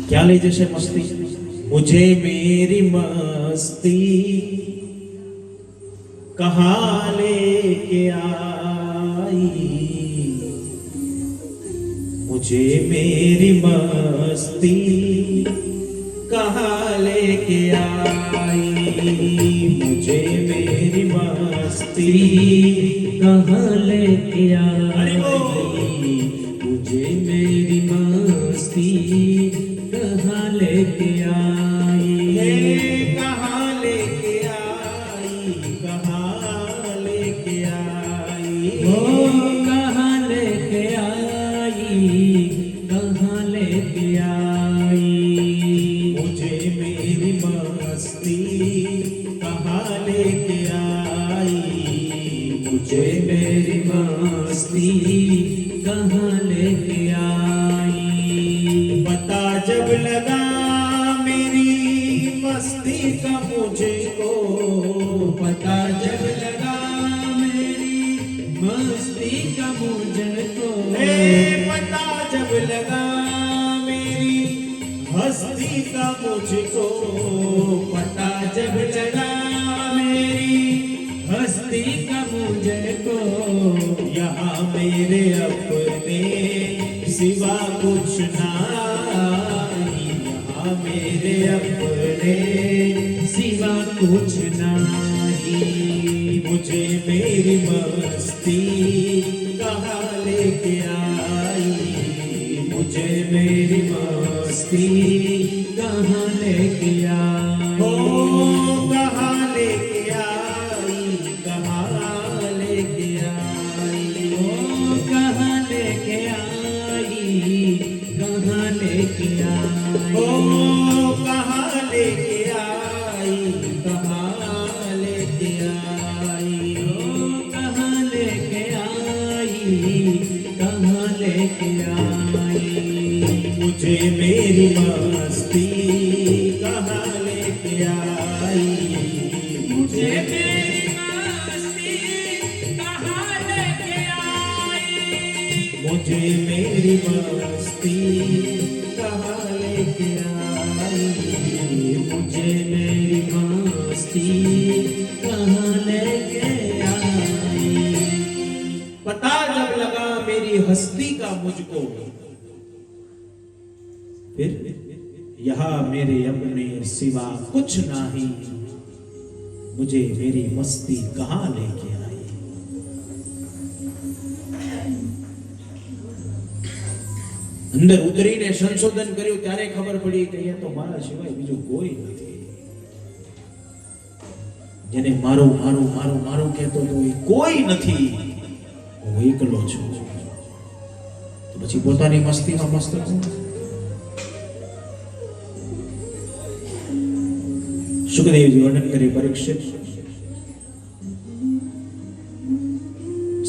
क्या ले जैसे मस्ती, मुझे मेरी मस्ती कहाँ लेके आई, मुझे मेरी मस्ती कहाँ लेके आई, मुझे मेरी मस्ती कहाँ लेके आई, मुझे मेरी मस्ती कहाँ लेके आई, कहाँ लेके आई, कहाँ लेके आई, ओ कहाँ लेके आई, कहाँ लेके आई, मुझे मेरी मस्ती कहाँ लेके आई, मुझे मेरी मस्ती कहाँ लेके आई, पता जब लगा मेरी मस्ती का मुझे को, पता जब लगा मेरी मस्ती का मुझे को, पता जब लगा मेरी हस्ती का मुझको, पता जब लगा मेरी हस्ती का मुझे को, यहाँ मेरे अपने सिवा कुछ नहीं, यहाँ मेरे अपने सिवा कुछ नहीं, मुझे मेरी मस्ती कहाँ लेके आई, मुझे मेरी मस्ती कहाँ लेके आई, ओ कहाँ लेके आई, कहाँ लेके आई, ओ कहाँ लेके आई, कहाँ लेके आई, ओ कहाँ लेके आई, कहाँ लेके आई, ओ कहाँ लेके आई, कहाँ लेके आई, मुझे मेरी मस्ती कहाँ लेके आई, मुझे मेरी मस्ती कहाँ लेके आई, मुझे मेरी मस्ती कहाँ लेके आई, मुझे मेरी मस्ती कहाँ लेके आई, पता जब लगा मेरी हस्ती का मुझको, फिर यहाँ मेरे अपने सिवा कुछ नहीं, मुझे मेरी मस्ती कहाँ लेके आई, अंदर उतरीने संशोधन કર્યું ત્યારે ખબર પડી કે અહીંયા તો મારા સિવાય બીજું કોઈ નથી, જેને મારો મારો મારો મારો કહેતો તો એ કોઈ નથી, હું એકલો છું, તો પછી પોતાની મસ્તીમાં મસ્ત છું. સુખદેવજી વર્ણન કરે પરીક્ષિત,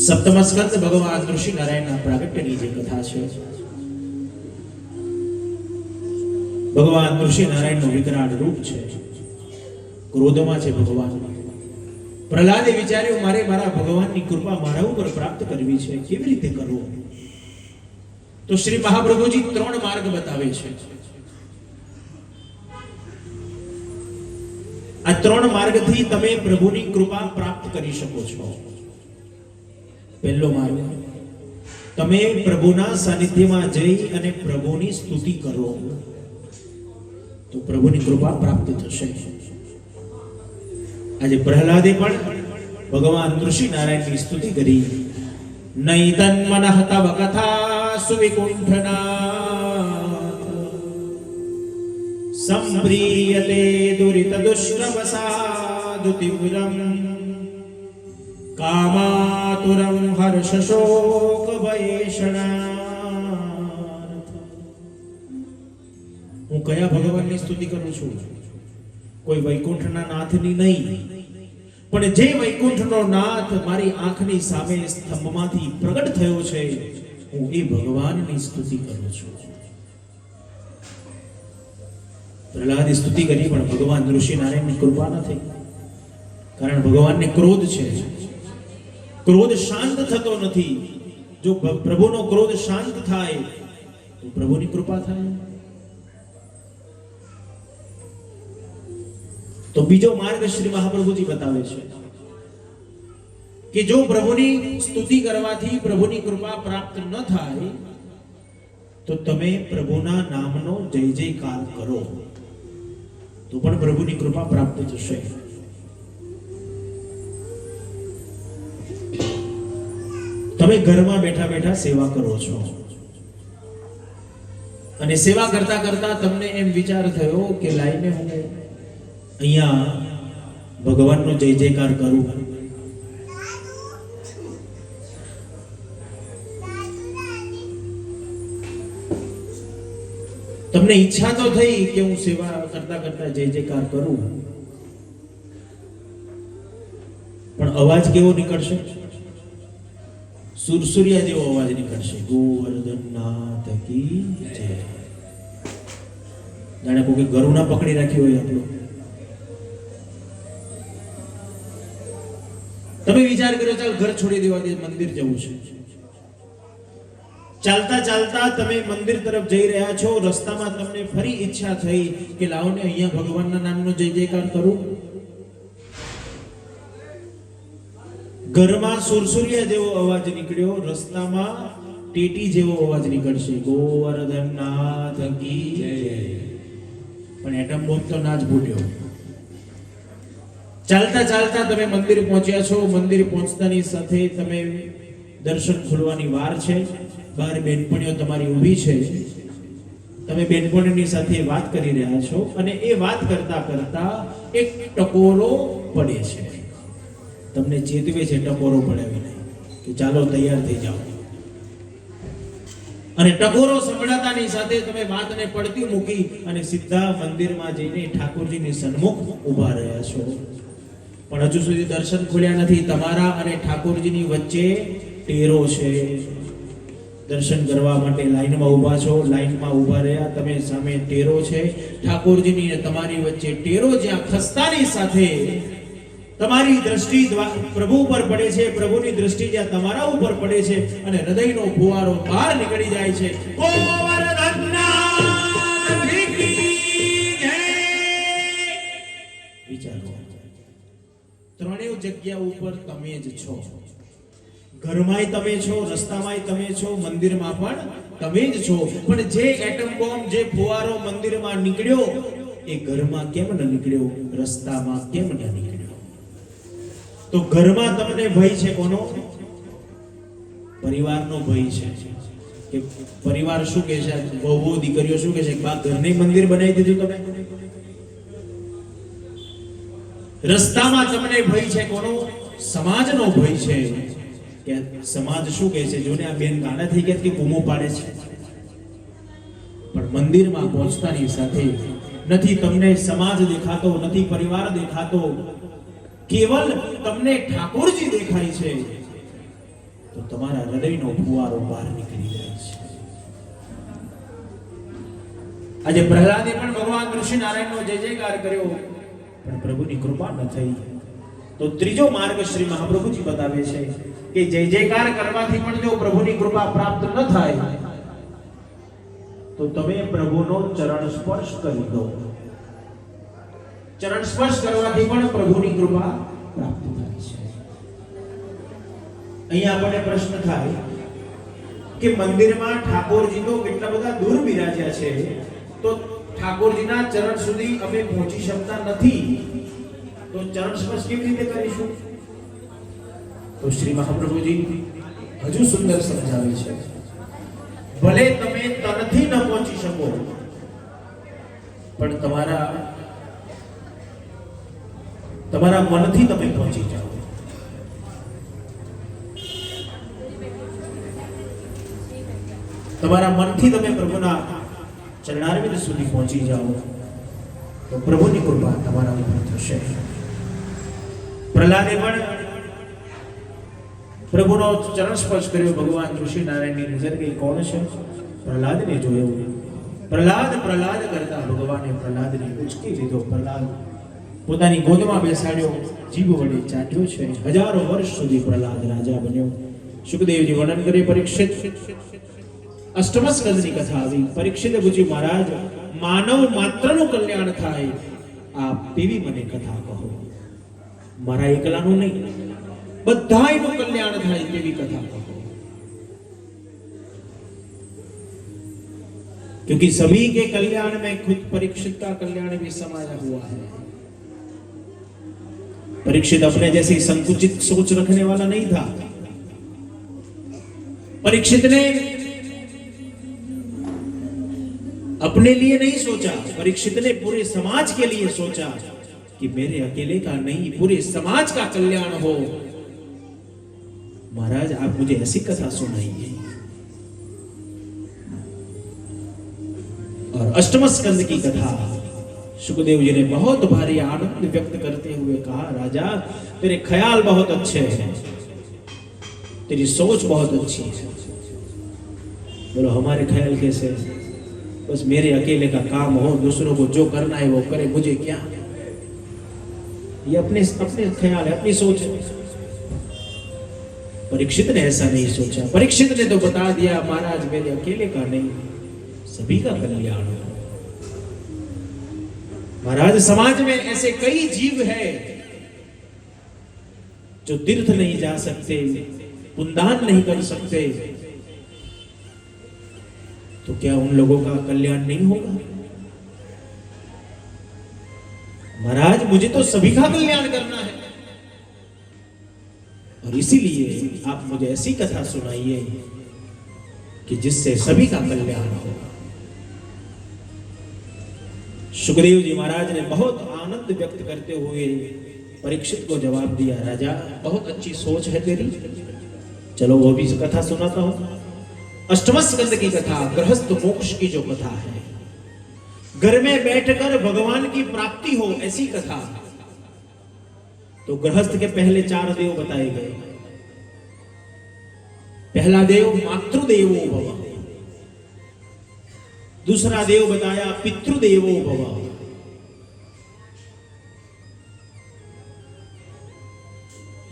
સપ્તમ સ્કંદ ભગવાન ઋષિ નારાયણના પ્રાગટ્યની જે કથા છે, ભગવાન ઋષિ નારાયણનું વિકરાળ રૂપ છે, ક્રોધમાં છે ભગવાન. પ્રહલાદે વિચાર્યું મારે મારા ભગવાનની કૃપા મારા ઉપર પ્રાપ્ત કરવી છે, કેવી રીતે કરવું? તો શ્રી મહાપ્રભુજી ત્રણ માર્ગ બતાવે છે. આ ત્રણ માર્ગથી તમે પ્રભુની કૃપા પ્રાપ્ત કરી શકો છો. પહેલો માર્ગ, તમે પ્રભુના સાનિધ્યમાં જઈ અને પ્રભુની સ્તુતિ કરો તો પ્રભુની કૃપા પ્રાપ્ત થશે. આજે પ્રહલાદે પણ ભગવાન ઋષિ નારાયણની સ્તુતિ કરી. નૈતન મનઃ તવ કથા સુવિકુંઠનાથ સંપ્રિયતે દુરિત દુષ્ટવસાદુ તીવ્રમ કામાતુરમ હર્ષ શોક ભયેષણાર્થ. હું કયા ભગવાનની સ્તુતિ કરું છું? કોઈ વૈકુંઠના નાથની નહીં, પણ જે વૈકુંઠનો નાથ મારી આંખની સામે સ્તંભમાંથી પ્રગટ થયો છે, હું એ ભગવાનની સ્તુતિ કરું છું. પ્રહલાદે સ્તુતિ કરી પણ ભગવાન ઋષિ નારાયણની કૃપા ન થઈ, કારણ ભગવાનને ક્રોધ છે. ક્રોધ શાંત થતો નથી. જો પ્રભુનો ક્રોધ શાંત થાય તો પ્રભુની કૃપા થાય. તો બીજો માર્ગ શ્રી મહાપ્રભુજી બતાવે છે કે જો પ્રભુની સ્તુતિ કરવાથી પ્રભુની કૃપા પ્રાપ્ત ન થાય તો તમે પ્રભુના નામનો જય જયકાર કરો તો પણ પ્રભુની કૃપા પ્રાપ્ત થશે. તમે ઘરમાં બેઠા બેઠા સેવા કરો છો અને સેવા કરતા કરતા તમને એમ વિચાર થયો કે લાઈને હું અહીંયા ભગવાનનો જય જયકાર કરું. તમને ઈચ્છા તો થઈ કે હું સેવા કરતા કરતા જય જયકાર કરું, પણ અવાજ કેવો નીકળશે? સુરસુરિયા જેવો અવાજ નીકળશે. ગોવર્ધનનાથ કી જય. જાણે કોઈ ગરુડા પકડી રાખ્યો હોય આપણો. તમે વિચાર કર્યો ચાલ ઘર છોડી દેવા દે, મંદિર જવું છે. ચાલતા ચાલતા તમે મંદિર તરફ જઈ રહ્યા છો, રસ્તામાં તમને ફરી ઈચ્છા થઈ કે લાવને અહીંયા ભગવાનના નામનો જય જયકાર કરું. ઘરમાં સુરસુરિયા જેવો અવાજ નીકળ્યો, રસ્તામાં ટેટી જેવો અવાજ નીકળશે. ગોવર્ધનનાથ કી જય. પણ એટમ બોમ્બ તો ના જ ફૂટ્યો. ચાલતા ચાલતા તમે મંદિર પહોંચ્યા છો. મંદિર પહોંચતાની સાથે તમે દર્શન ખોલવાની વાર છે. બહાર બેનપણીઓ તમારી ઊભી છે. તમે બેનપણીની સાથે વાત કરી રહ્યા છો અને એ વાત કરતા કરતા એક ટકોરો પડે છે. તમને ચેતવે છે ટકોરો પડાવીને કે ચાલો તૈયાર થઈ જાઓ. અને ટકોરો સંભળાતાની સાથે તમે વાતને પડતી મૂકી અને સીધા મંદિરમાં જઈને ઠાકોરજીની સન્મુખ ઊભા રહ્યા છો. પણ હજુ સુધી દર્શન ખોલ્યા નથી. તમારા અને ઠાકોરજીની વચ્ચે ટેરો છે. દર્શન કરવા માટે લાઈનમાં ઊભા છો. લાઈનમાં ઊભા રહ્યા, તમે સામે ટેરો છે ઠાકોરજીની અને તમારી વચ્ચે ટેરો. જ્યાં ખસ્તાની સાથે તમારી દ્રષ્ટિ પ્રભુ ઉપર પડે છે, પ્રભુની દ્રષ્ટિ જ્યાં તમારા ઉપર પડે છે અને હૃદયનો ફુવારો બહાર નીકળી જાય છે. વિચારો, ત્રણેય જગ્યા ઉપર તમે જ છો. ઘરમાંય તમે છો, રસ્તામાંય તમે છો, મંદિરમાં પણ તમે જ છો. પણ જે એટમ બોમ્બ, જે ફુવારો મંદિરમાં નીકળ્યો એ ઘરમાં કેમ ન નીકળ્યો? રસ્તામાં કેમ ન નીકળ્યો? તો ઘરમાં તમને ભય છે કોનો? પરિવારનો ભય છે. કે પરિવાર શું કહે છે? બહુ દીકરીઓ શું કહે છે? બા ઘરને મંદિર બનાવી દીધું તમે. રસ્તામાં તમને ભય છે કોનો? સમાજનો ભય છે. કે સમાજ શું કહે છે? જોને આ બેન ગાડા થઈ ગયા કે બૂમો પાડે છે. પણ મંદિરમાં પહોંચતાની સાથે નથી તમને સમાજ દેખાતો, નથી પરિવાર દેખાતો, કેવલ તમને ઠાકોરજી દેખાય છે. તો તમારા હૃદયનો ફુવારો બહાર નીકળી જાય છે. આજે પ્રહલાદે પણ ભગવાન ઋષિનારાયણનો જય જયકાર કર્યો, પણ પ્રભુની કૃપા ન થઈ. તો ત્રીજો માર્ગ શ્રી મહાપ્રભુજી બતાવે છે કે જય જયકાર કરવાથી પણ જો પ્રભુની કૃપા પ્રાપ્ત ન થાય તો તમે પ્રભુનો ચરણ સ્પર્શ કરી દો. ચરણ સ્પર્શ કરવાથી પણ પ્રભુની કૃપા પ્રાપ્ત થાય છે. અહીંયા આપણને પ્રશ્ન થાય કે મંદિરમાં ઠાકોરજી તો કેટલા બધા દૂર બિરાજ્યા છે, તો ઠાકોરજીના ચરણ સુધી અમે પહોંચી શકતા નથી, તો ચરણ સ્પર્શ કેવી રીતે કરીશું? તો શ્રી મહાપ્રભુજી હજુ સુંદર સમજાવે છે. ભલે તમે તનથી ન પહોંચી શકો, પણ તમારા મનથી તમે પહોંચી જાઓ. તમારા મનથી તમે પ્રભુના ચરણારવિંદ સુધી પહોંચી જાઓ તો પ્રભુની કૃપા તમારા ઉપર થશે. પ્રહલાદે પણ પ્રભુનો ચરણ સ્પર્શ કર્યો. ભગવાન ઋષિનારાયણની નજર ગઈ કોણ છે? પ્રહલાદને જોયો. પ્રહલાદ કરતા ભગવાને પ્રહલાદને ઉચકી લીધો. પ્રહલાદ પોતાની ગોદમાં બેસાડ્યો, જીભ વડે ચાટ્યો છે. હજારો વર્ષ સુધી પ્રહલાદ રાજા બન્યો. સુખદેવજી વર્ણન કરે. પરીક્ષિત અષ્ટમ સ્કંદની કથા આવી. પરીક્ષિતે પૂછ્યું, મહારાજ માનવ માત્રનું કલ્યાણ થાય આપ તેવી મને કથા કહો, મારા એકલાનું નહીં, બધાયનું કલ્યાણ થાય તેવી કથા કહો, क्योंकि सभी के कल्याण में खुद परीक्षित का कल्याण भी समाया हुआ है। परीक्षित अपने जैसी संकुचित सोच रखने वाला नहीं था। परीक्षित ने अपने लिए नहीं सोचा, परीक्षित ने पूरे समाज के लिए सोचा कि मेरे अकेले का नहीं, पूरे समाज का कल्याण हो। महाराज आप मुझे ऐसी कथा सुनाइए। और अष्टम स्कंद की कथा सुखदेव जी ने बहुत भारी आनंद व्यक्त करते हुए कहा, राजा तेरे ख्याल बहुत अच्छे हैं, तेरी सोच बहुत अच्छी है। बोलो हमारे ख्याल कैसे? बस मेरे अकेले का काम हो, दूसरों को जो करना है वो करे, मुझे क्या? ये अपने अपने ख्याल है, अपनी सोच है। परीक्षित ने ऐसा नहीं सोचा। परीक्षित ने तो बता दिया, महाराज मेरे अकेले का नहीं, सभी का कल्याण हो। महाराज समाज में ऐसे कई जीव है जो तीर्थ नहीं जा सकते, पुण्यदान नहीं कर सकते, तो क्या उन लोगों का कल्याण नहीं होगा? महाराज मुझे तो सभी का कल्याण करना है, और इसीलिए आप मुझे ऐसी कथा सुनाइए कि जिससे सभी का कल्याण हो। सुखदेव जी महाराज ने बहुत आनंद व्यक्त करते हुए परीक्षित को जवाब दिया, राजा बहुत अच्छी सोच है तेरी, चलो वो भी कथा सुनाता हूं। अष्टम स्कंद की कथा, गृहस्थ मोक्ष की जो कथा है, घर में बैठकर भगवान की प्राप्ति हो ऐसी कथा। तो गृहस्थ के पहले 4 देव बताए गए। पहला देव मातृदेवो भव, दूसरा देव बताया पितृदेवो भव,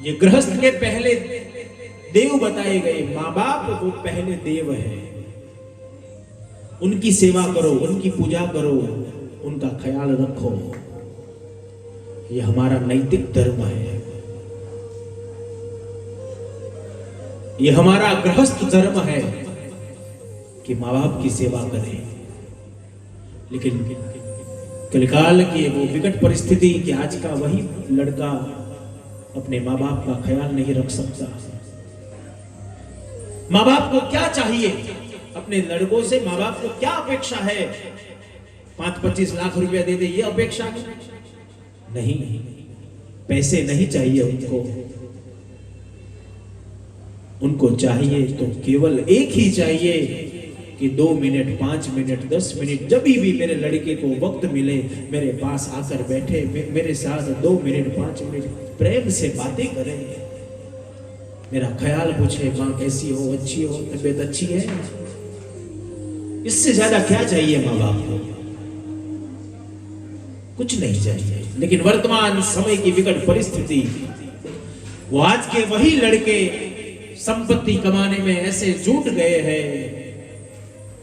ये गृहस्थ के पहले देव बताए गए। मां बाप वो पहले देव है, उनकी सेवा करो, उनकी पूजा करो, उनका ख्याल रखो, ये हमारा नैतिक धर्म है, ये हमारा गृहस्थ धर्म है कि मां बाप की सेवा करें। लेकिन कलिकाल की वो विकट परिस्थिति कि आज का वही लड़का अपने माँ बाप का ख्याल नहीं रख सकता। माँ बाप को क्या चाहिए? अपने लड़कों से माँ बाप को क्या अपेक्षा है? 5-25 लाख रुपया दे दे, ये अपेक्षा है? नहीं, पैसे नहीं चाहिए उनको। उनको चाहिए तो केवल एक ही चाहिए कि 2 मिनट, 5 मिनट, 10 मिनट, जब भी मेरे लड़के को वक्त मिले मेरे पास आकर बैठे, मेरे साथ 2 मिनट, 5 मिनट प्रेम से बातें करें, मेरा ख्याल पूछे, माँ कैसी हो, अच्छी हो, तबीयत अच्छी है। इससे ज्यादा क्या चाहिए माँ बाप को? कुछ नहीं चाहिए। लेकिन वर्तमान समय की विकट परिस्थिति, वो आज के वही लड़के संपत्ति कमाने में ऐसे जुट गए हैं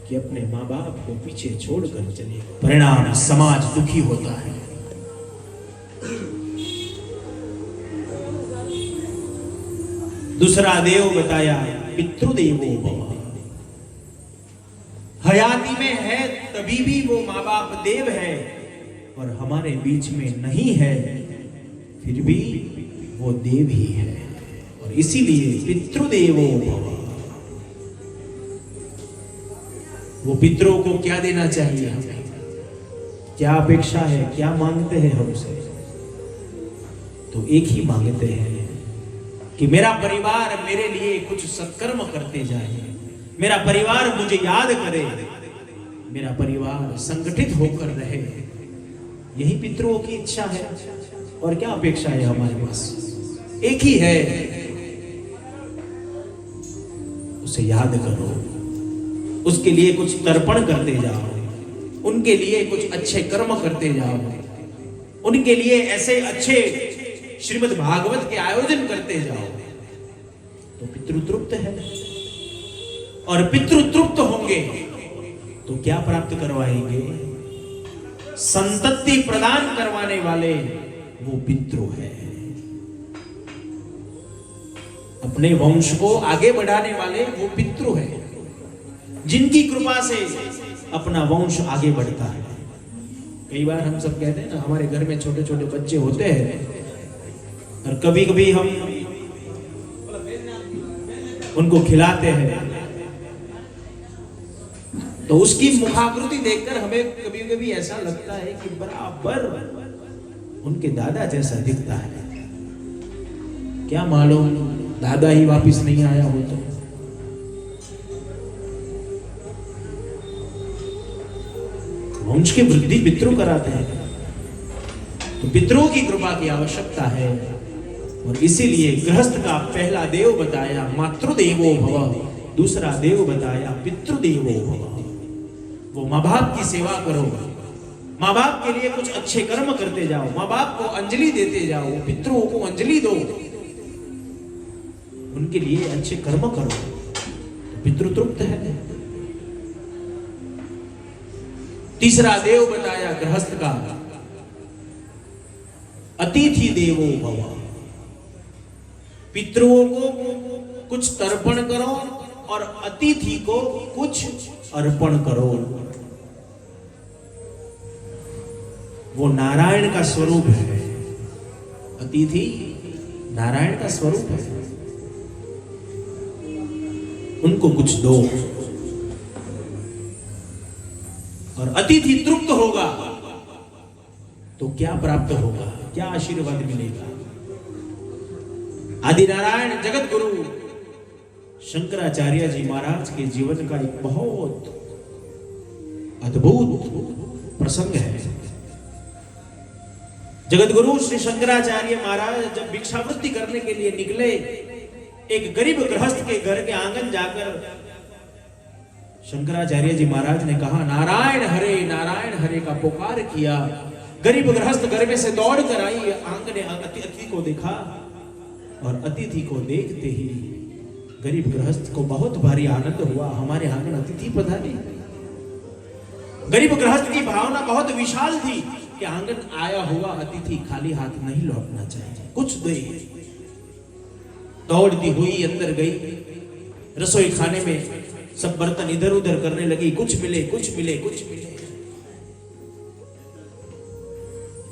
कि अपने माँ बाप को पीछे छोड़कर चले। परिणाम समाज दुखी होता है। दूसरा देव बताया पितृदेवो भव। हयाती में है तभी भी वो माँ बाप देव है, और हमारे बीच में नहीं है फिर भी वो देव ही है, और इसीलिए पितृदेवो भव। वो पितरों को क्या देना चाहिए हमें? क्या अपेक्षा है? क्या मांगते हैं हमसे? तो एक ही मांगते हैं कि मेरा परिवार मेरे लिए कुछ सत्कर्म करते जाए, मेरा परिवार मुझे याद करे, मेरा परिवार संगठित होकर रहे। यही पितरों की इच्छा है। और क्या अपेक्षा है हमारे पास? एक ही है, उसे याद करो, उसके लिए कुछ तर्पण करते जाओ, उनके लिए कुछ अच्छे कर्म करते जाओ, उनके लिए ऐसे अच्छे श्रीमद् भागवत के आयोजन करते जाओ, तो पितृ तृप्त है। और पितृ तृप्त होंगे तो क्या प्राप्त करवाएंगे? संतति प्रदान करवाने वाले वो पितृ है। अपने वंश को आगे बढ़ाने वाले वो पितृ है, जिनकी कृपा से अपना वंश आगे बढ़ता है। कई बार हम सब कहते हैं ना, हमारे घर में छोटे छोटे बच्चे होते हैं और कभी कभी हम उनको खिलाते हैं तो उसकी मुखाकृति देखकर हमें कभी कभी ऐसा लगता है कि बराबर उनके दादा जैसा दिखता है। क्या मालूम दादा ही वापिस नहीं आया हो तो। वंश की वृद्धि पितरों कराते हैं, तो पितरों की कृपा की आवश्यकता है। और इसीलिए गृहस्थ का पहला देव बताया मातृदेवो भव, दूसरा देव बताया पितृदेवो भव। वो माँ बाप की सेवा करो, माँ बाप के लिए कुछ अच्छे कर्म करते जाओ, माँ बाप को अंजलि देते जाओ, पितरों को अंजलि दो, उनके लिए अच्छे कर्म करो तो पितृ तृप्त है। तीसरा देव बताया गृहस्थ का अतिथि देवो भव। पितरों को कुछ तर्पण करो और अतिथि को कुछ अर्पण करो। वो नारायण का स्वरूप है, अतिथि नारायण का स्वरूप है। उनको कुछ दो और अतिथि तृप्त होगा तो क्या प्राप्त होगा, क्या आशीर्वाद मिलेगा। आदि नारायण जगत गुरु शंकराचार्य जी महाराज के जीवन का एक बहुत अद्भुत प्रसंग है। जगत गुरु श्री शंकराचार्य महाराज जब भिक्षावृत्ति करने के लिए निकले, एक गरीब गृहस्थ के घर के आंगन जाकर शंकराचार्य जी महाराज ने कहा नारायण हरे का पुकार किया। गरीब गृहस्थ घर में से दौड़ कर आई, आंगन अतिथि को देखा और अतिथि को देखते ही गरीब गृहस्थ को बहुत भारी आनंद हुआ, हमारे आंगन अतिथि पधारे। गरीब गृहस्थ की भावना बहुत विशाल थी कि आंगन आया हुआ अतिथि खाली हाथ नहीं लौटना चाहिए, कुछ दे। दौड़ती हुई अंदर गई, रसोई खाने में सब बर्तन इधर उधर करने लगी, कुछ मिले कुछ मिले कुछ मिले।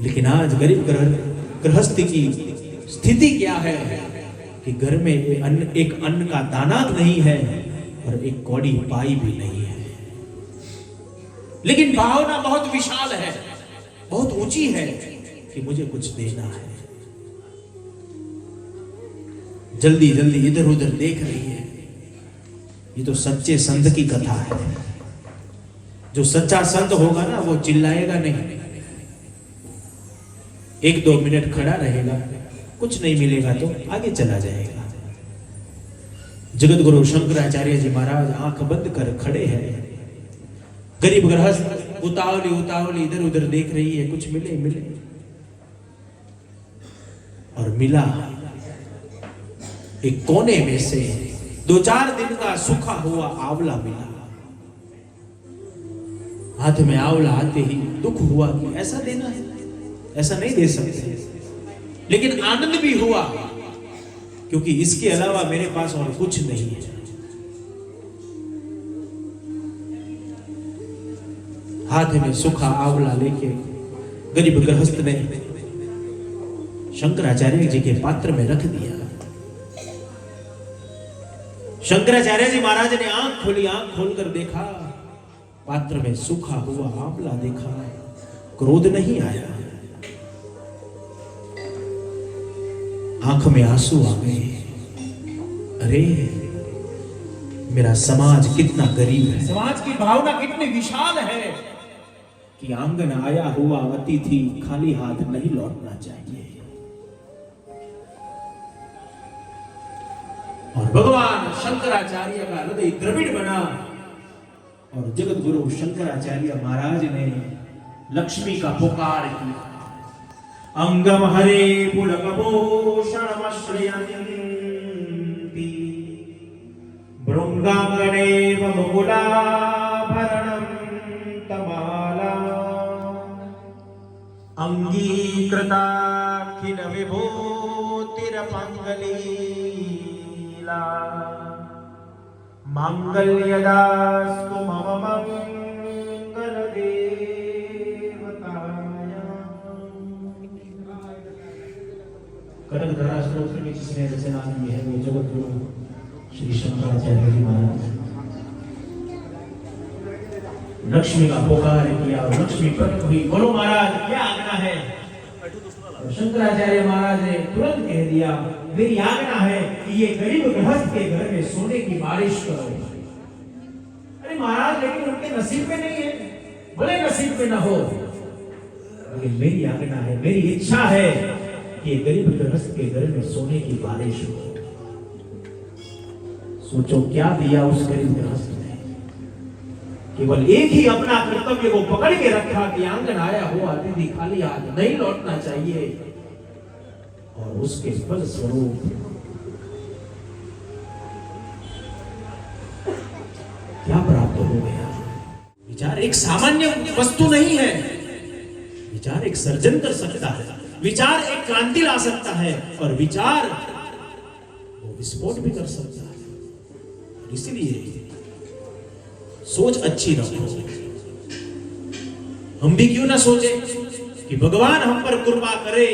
लेकिन आज गरीब गृहस्थ की स्थिति क्या है कि घर में एक अन्न का दाना नहीं है और एक कौड़ी पाई भी नहीं है। लेकिन भावना बहुत विशाल है, बहुत ऊंची है कि मुझे कुछ देना है। जल्दी जल्दी इधर उधर देख रही है। ये तो सच्चे संत की कथा है। जो सच्चा संत होगा ना वो चिल्लाएगा नहीं, 1-2 मिनट खड़ा रहेगा, कुछ नहीं मिलेगा तो आगे चला जाएगा। जगत गुरु शंकराचार्य जी महाराज आंख बंद कर खड़े हैं। गरीब गृहस्थ उतावली इधर उधर देख रही है, कुछ मिले मिले। और मिला एक कोने में से 2-4 दिन का सूखा हुआ आंवला मिला। हाथ में आंवला आते ही दुख हुआ कि ऐसा देना है, ऐसा नहीं दे सकते। लेकिन आनंद भी हुआ क्योंकि इसके अलावा मेरे पास और कुछ नहीं है। हाथ में सूखा आंवला लेके गरीब गृहस्थ ने शंकराचार्य जी के पात्र में रख दिया। शंकराचार्य जी महाराज ने आंख खोलकर देखा, पात्र में सूखा हुआ आंवला देखा। क्रोध नहीं आया, आंख में आंसू आ गए। अरे मेरा समाज कितना गरीब है, समाज की भावना कितनी विशाल है कि आंगन आया हुआ अतिथि खाली हाथ नहीं लौटना चाहिए। और भगवान शंकराचार्य का हृदय द्रविड़ बना और जगत गुरु शंकराचार्य महाराज ने लक्ष्मी का पुकार किया। अंगम हरे पुलकभूषणमश्रयन्ति भृंगांगनेव मुकुलाभरणं तमाला मांगल्यदास्तु मम मंगल देवताय। कनकधारा स्तोत्र में जिसने रचना की है वो जगत गुरु श्री शंकराचार्य जी महाराज। लक्ष्मी का पुकार किया और लक्ष्मी प्रकट हुई। बोलो महाराज क्या आज्ञा है? शंकराचार्य महाराज ने तुरंत कह दिया मेरी आज्ञा है कि ये गरीब गृहस्थ के घर में सोने की बारिश करो। अरे महाराज लेकिन उनके नसीब में नहीं है। भले नसीब में ना हो लेकिन मेरी आज्ञा है, मेरी इच्छा है कि ये गरीब गृहस्थ के घर में सोने की बारिश हो। सोचो क्या दिया उस गरीब गृहस्थ ने? केवल एक ही अपना कर्तव्य को पकड़ के रखा कि आंगन आया हुआ अतिथि खाली हाथ नहीं लौटना चाहिए और उसके फल स्वरूप क्या प्राप्त हो गया? विचार एक सामान्य वस्तु नहीं है। विचार एक सर्जन कर सकता है, विचार एक क्रांति ला सकता है और विचार वो विस्फोट भी कर सकता है। इसलिए सोच अच्छी रखो। हम भी क्यों ना सोचे कि भगवान हम पर कृपा करे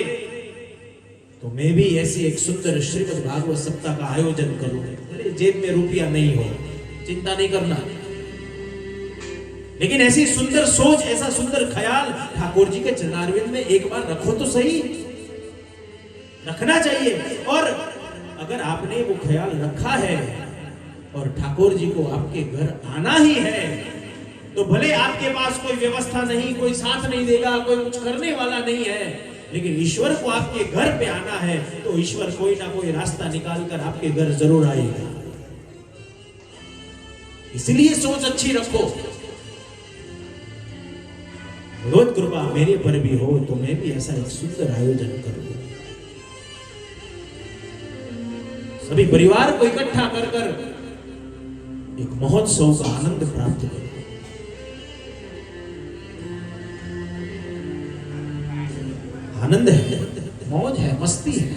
तो मैं भी ऐसी एक सुंदर श्रीमद् भागवत सप्ताह का आयोजन करूं। अरे जेब में रुपया नहीं हो चिंता नहीं करना, लेकिन ऐसी सुंदर सोच, ऐसा सुंदर ख्याल ठाकुर जी के चरणारविंद में एक बार रखो तो सही। रखना चाहिए। और अगर आपने वो ख्याल रखा है और ठाकुर जी को आपके घर आना ही है तो भले आपके पास कोई व्यवस्था नहीं, कोई साथ नहीं देगा, कोई कुछ करने वाला नहीं है, लेकिन ईश्वर को आपके घर पे आना है तो ईश्वर कोई ना कोई रास्ता निकाल कर आपके घर जरूर आएगा। इसलिए सोच अच्छी रखो। भगवत कृपा मेरे पर भी हो तो मैं भी ऐसा एक सुंदर आयोजन करूं। सभी परिवार को इकट्ठा कर कर एक महोत्सव का आनंद प्राप्त करो। आनंद है, मौज है, मस्ती है।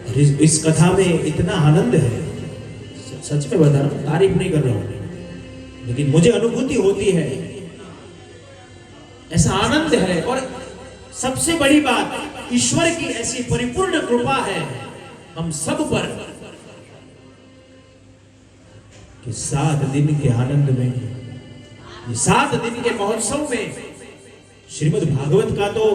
और इस कथा में इतना आनंद है, सच में बता रहा हूं, तारीफ नहीं कर रहा हूं, लेकिन मुझे अनुभूति होती है ऐसा आनंद है। और सबसे बड़ी बात ईश्वर की ऐसी परिपूर्ण कृपा है हम सब पर कि 7 दिन के आनंद में, 7 दिन के महोत्सव में श्रीमद् भागवत का तो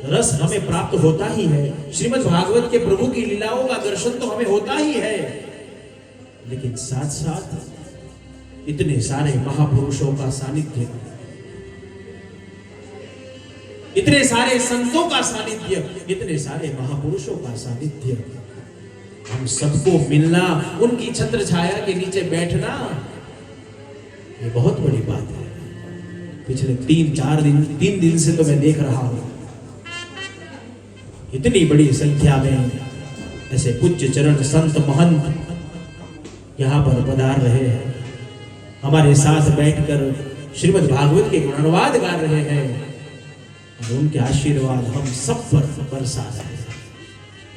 रस हमें प्राप्त होता ही है। श्रीमद् भागवत के प्रभु की लीलाओं का दर्शन तो हमें होता ही है, लेकिन साथ साथ इतने सारे महापुरुषों का सानिध्य, इतने सारे संतों का सानिध्य, इतने सारे महापुरुषों का सानिध्य, हम सबको मिलना, उनकी छत्र छाया के नीचे बैठना, ये बहुत बड़ी बात है। पिछले 3 दिन से तो मैं देख रहा हूं इतनी बड़ी संख्या में ऐसे पूज्य चरण संत महंत यहां पर पधार रहे हैं, हमारे साथ बैठकर श्रीमद् भागवत के गुणानुवाद गा रहे हैं और उनके आशीर्वाद हम सब पर बरसा रहे हैं।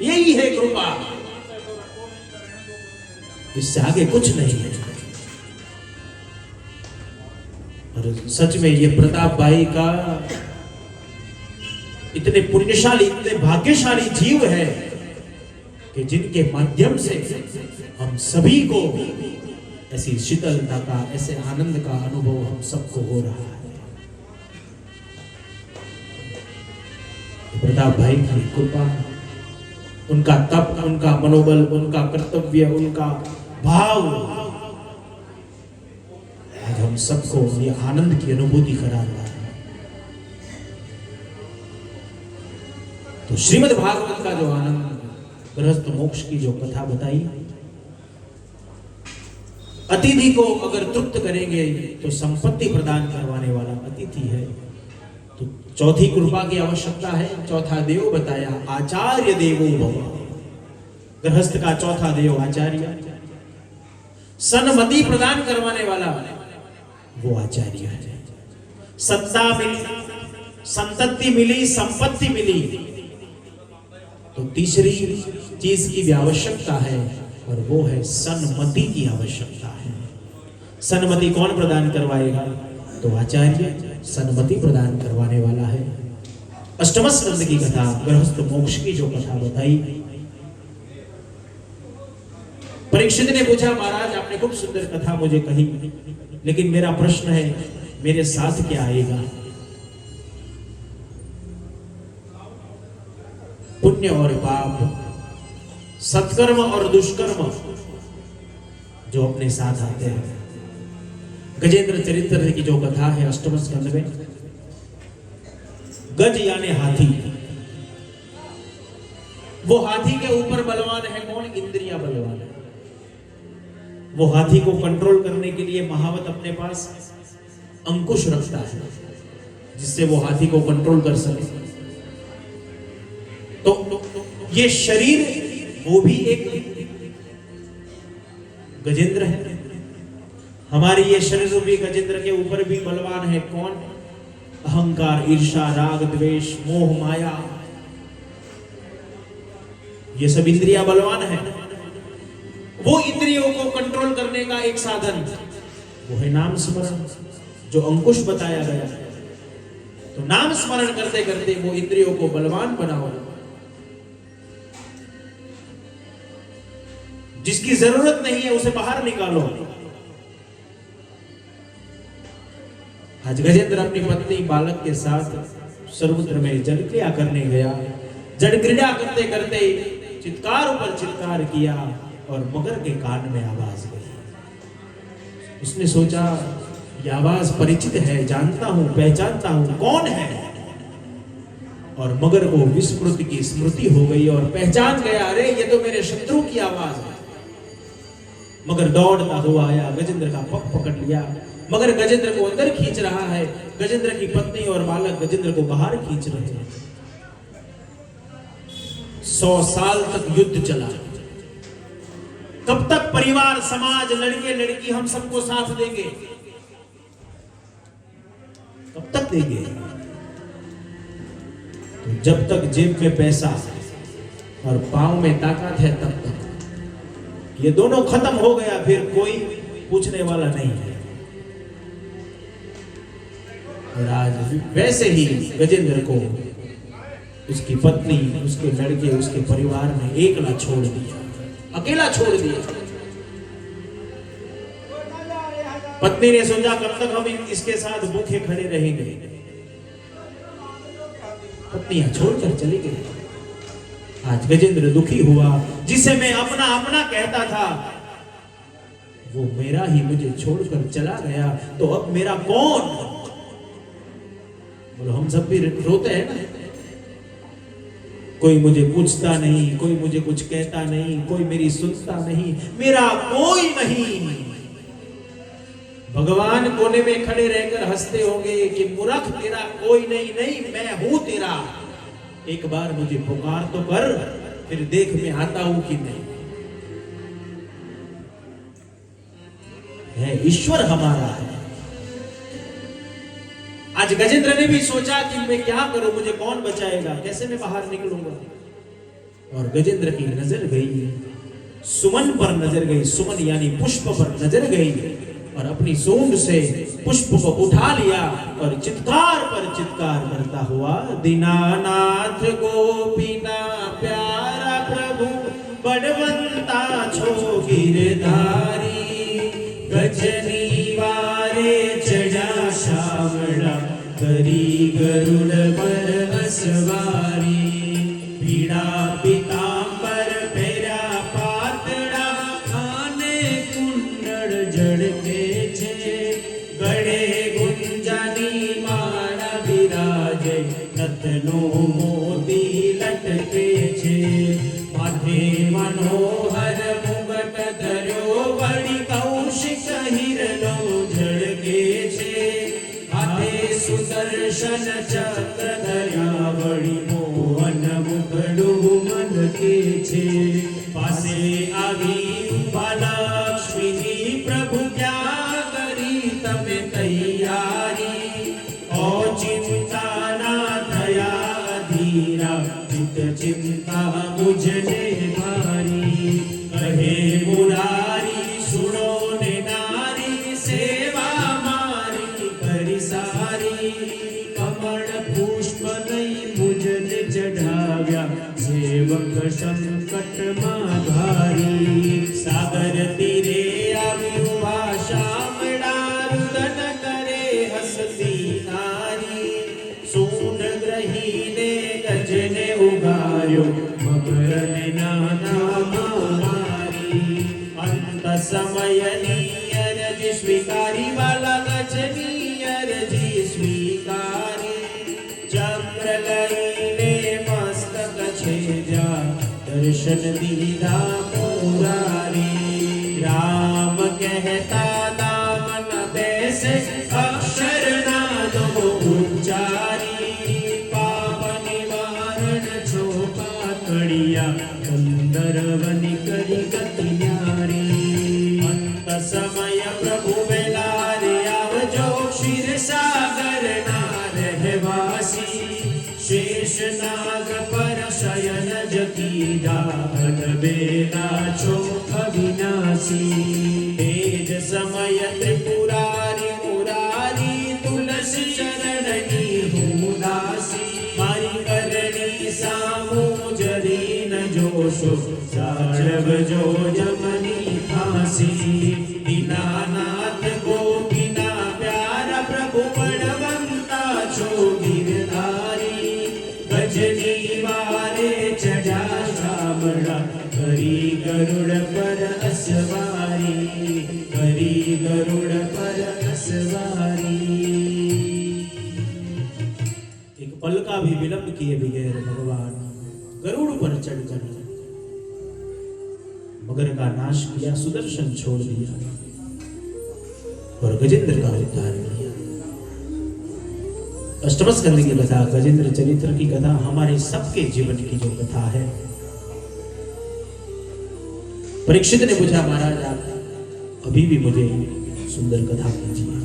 यही है कृपा, इससे आगे कुछ नहीं है। और सच में ये प्रताप भाई का इतने पुण्यशाली, इतने भाग्यशाली जीव है कि जिनके माध्यम से हम सभी को ऐसी शीतलता का, ऐसे आनंद का अनुभव हम सबको हो रहा है। प्रताप भाई की कृपा, उनका तप, उनका मनोबल, उनका कर्तव्य, उनका भाव आज हम सबको ये आनंद की अनुभूति करा रहा है। तो श्रीमद् भागवत का जो आनंद, गृहस्थ मोक्ष की जो कथा बताई, अतिथि को अगर तृप्त करेंगे तो संपत्ति प्रदान करवाने वाला अतिथि है। तो चौथी कृपा की आवश्यकता है। चौथा देव बताया, आचार्य देवो भव। गृहस्थ का चौथा देव आचार्य, सन्मति प्रदान करवाने वाला वो आचार्य है। सत्ता मिली, संतति मिली, संपत्ति मिली, तो तीसरी चीज की भी आवश्यकता है और वो है सन्मति की आवश्यकता है। सन्मति कौन प्रदान करवाएगा? तो आचार्य सन्मति प्रदान करवाने वाला है। अष्टम स्कंद की कथा, गृहस्थ मोक्ष की जो कथा बताई, परीक्षित ने पूछा महाराज आपने खूब सुंदर कथा मुझे कही, लेकिन मेरा प्रश्न है मेरे साथ क्या आएगा? पुण्य और पाप, सत्कर्म और दुष्कर्म जो अपने साथ आते हैं। गजेंद्र चरित्र की जो कथा है अष्टम स्कंद में, गज यानी हाथी, वो हाथी के ऊपर बलवान है कौन? इंद्रियां बलवान है। वो हाथी को कंट्रोल करने के लिए महावत अपने पास अंकुश रखता है जिससे वो हाथी को कंट्रोल कर सके। तो ये शरीर वो भी एक गजेंद्र है। हमारी ये शरीर रूपी गजेंद्र के ऊपर भी बलवान है कौन? अहंकार, ईर्षा, राग, द्वेष, मोह, माया, ये सब इंद्रियां बलवान है। वो इंद्रियों को कंट्रोल करने का एक साधन वो है नाम स्मरण, जो अंकुश बताया गया है। तो नाम स्मरण करते करते वो इंद्रियों को बलवान बनाओ। जिसकी जरूरत नहीं है उसे बाहर निकालो। आज गजेंद्र अपनी पत्नी बालक के साथ समुद्र में जल क्रिया करने गया। जल क्रीड़ा करते करते चित्कार ऊपर चित्कार किया और मगर के कान में आवाज गई। उसने सोचा ये आवाज परिचित है, जानता हूं, पहचानता हूं, कौन है? और मगर को विस्मृत की स्मृति हो गई और पहचान गया, अरे ये तो मेरे शत्रु की आवाज है। मगर दौड़ता हुआ आया, गजेंद्र का पग पकड़ लिया। मगर गजेंद्र को अंदर खींच रहा है। गजेंद्र की पत्नी और बालक गजेंद्र को बाहर खींच रहे हैं। 100 साल तक युद्ध चला। कब तक परिवार, समाज, लड़के लड़की हम सबको साथ देंगे? कब तक देंगे? तो जब तक जेब में पैसा और पांव में ताकत है तब तक। ये दोनों खत्म हो गया फिर कोई पूछने वाला नहीं है। और आज वैसे ही गजेंद्र को उसकी पत्नी, उसके लड़के, उसके परिवार ने एकला छोड़ दिया, अकेला छोड़ दिया। पत्नी ने सोचा कब तक हम इसके साथ भूखे खड़े रहेंगे। पत्नियां छोड़कर चली गई। आज गजेंद्र दुखी हुआ। जिसे मैं अपना अपना कहता था वो मेरा ही मुझे छोड़कर चला गया, तो अब मेरा कौन? बोलो हम सब भी रोते हैं ना। कोई मुझे पूछता नहीं, कोई मुझे कुछ कहता नहीं, कोई मेरी सुनता नहीं, मेरा कोई नहीं। भगवान कोने में खड़े रहकर हंसते होंगे कि मूर्ख तेरा कोई नहीं, नहीं मैं हूं तेरा। एक बार मुझे पुकार तो कर, फिर देख मैं आता हूं कि नहीं। है ईश्वर हमारा है। आज गजेंद्र ने भी सोचा कि मैं क्या करूं, मुझे कौन बचाएगा, कैसे मैं बाहर निकलूंगा। और गजेंद्र की नजर गई सुमन पर, नजर गई सुमन यानी पुष्प पर नजर गई और अपनी सूंड से पुष्प को उठा लिया और चित्कार पर चित्कार करता हुआ, दीनानाथ गोपीना प्यारा प्रभु बड़वंता छो गिरधारी, गजनी वारे चढ़ा श्यामला करी गरुड़ पर असवारी, पीड़ा पीतांबर पेरा पातड़ा आने कुंडल जड़के छे, गड़े गुंजानी माला विराजे रत्नो मोती लटके छे, माथे मनोहर मुगट धर्यो वड़ी कौशिक हिरनो झड़के छे, हाथे सुदर्शन चक्र धर्या वड़ी मोहन मुखड़ू मन के छे, पासे आवी लक्ष्मी जी प्रभु क्या करी तमे तैयारी, ओ चिंता ना थया धीरा चित चिंता तत्समयनी अरज स्वीकारी वाला गजनी अरज स्वीकारी चक्र लईने मस्तक छेजा दर्शन दीदा मुरारी राम कहता नाम न बैसे अक्षर ना दो उच्चारी पाप निवारण छोपा कड़िया गंधर्वनि करी गति न्यारी अंत समय प्रभु बेलारे आवजो क्षीर सागर ना रहवासी शेष नाग पर शयन जकीरा घट बेला चोख विनाशी तेज समय त्रिपुरारी मुरारी तुलसी चरणनी हुदासी मारी करणी सामो जरी न जोशो साड़व जो जमनी फांसी दीनानाथ गोपीना प्यारा प्रभु बड़वंता छो गिरधारी गजनी मारे चढ़ा शामड़ा करी गरुड़ पर असवारी करी गरुड़ पर असवारी। एक पल का भी विलंब किए बगैर भगवान गरुड़ पर चढ़कर मगर का नाश किया सुदर्शन छोड़ दिया और गजेंद्र का उद्धार किया। अष्टम स्कंद की कथा गजेंद्र चरित्र की कथा हमारे सबके जीवन की जो कथा है। परीक्षित ने पूछा महाराज आप अभी भी मुझे सुंदर कथा कीजिए।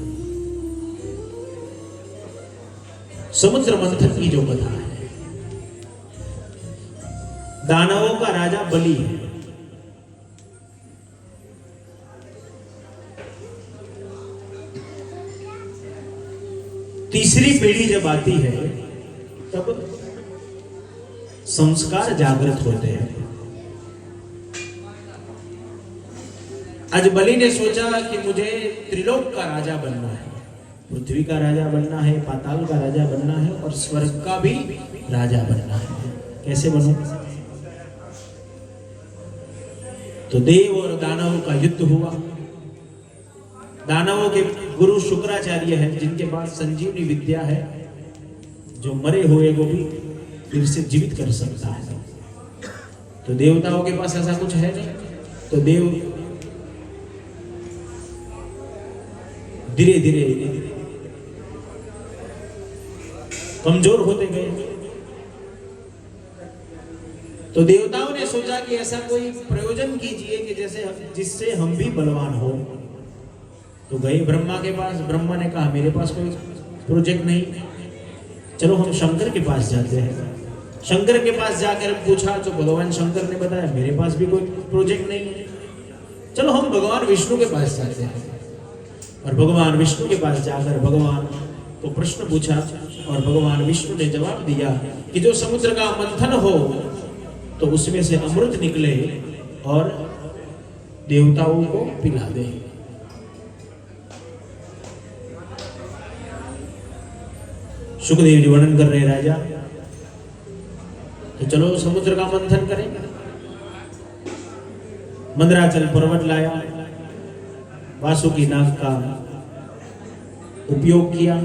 समुद्र मंथन की जो कथा है दानवों का राजा बलि है। तीसरी पीढ़ी जब आती है तब संस्कार जागृत होते हैं। आज बलि ने सोचा कि मुझे त्रिलोक का राजा बनना है, पृथ्वी का राजा बनना है, पाताल का राजा बनना है और स्वर्ग का भी राजा बनना है। कैसे बनूं? तो देव और दानवों का युद्ध हुआ। दानवों के गुरु शुक्राचार्य है जिनके पास संजीवनी विद्या है, जो मरे हुए को भी फिर से जीवित कर सकता है। तो देवताओं के पास ऐसा कुछ है नहीं, तो देव धीरे धीरे कमजोर होते गए। तो देवताओं ने सोचा कि ऐसा कोई प्रयोजन कीजिए कि जैसे जिससे हम भी बलवान हो। तो गए ब्रह्मा के पास। ब्रह्मा ने कहा मेरे पास कोई प्रोजेक्ट नहीं, चलो हम शंकर के पास जाते हैं। शंकर के पास जाकर पूछा तो भगवान शंकर ने बताया मेरे पास भी कोई प्रोजेक्ट नहीं है, चलो हम भगवान विष्णु के पास जाते हैं। और भगवान विष्णु के पास जाकर भगवान को प्रश्न पूछा और भगवान विष्णु ने जवाब दिया कि जो समुद्र का मंथन हो तो उसमें से अमृत निकले और देवताओं को पिला दे। सुखदेव जी वर्णन कर रहे राजा, तो चलो समुद्र का मंथन करें। मंदराचल पर्वत लाया, वासुकी नाग का उपयोग किया।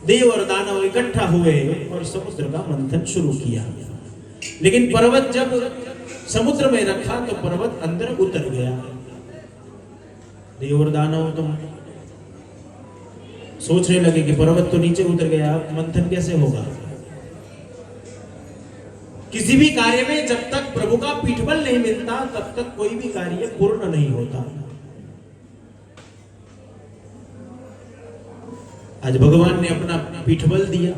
देव और दानव इकट्ठा हुए और समुद्र का मंथन शुरू किया। लेकिन पर्वत जब समुद्र में रखा तो पर्वत अंदर उतर गया। देव और दानव तो सोचने लगे कि पर्वत तो नीचे उतर गया, अब मंथन कैसे होगा। किसी भी कार्य में जब तक प्रभु का पीठबल नहीं मिलता तब तक कोई भी कार्य पूर्ण नहीं होता। आज भगवान ने अपना पीठबल दिया,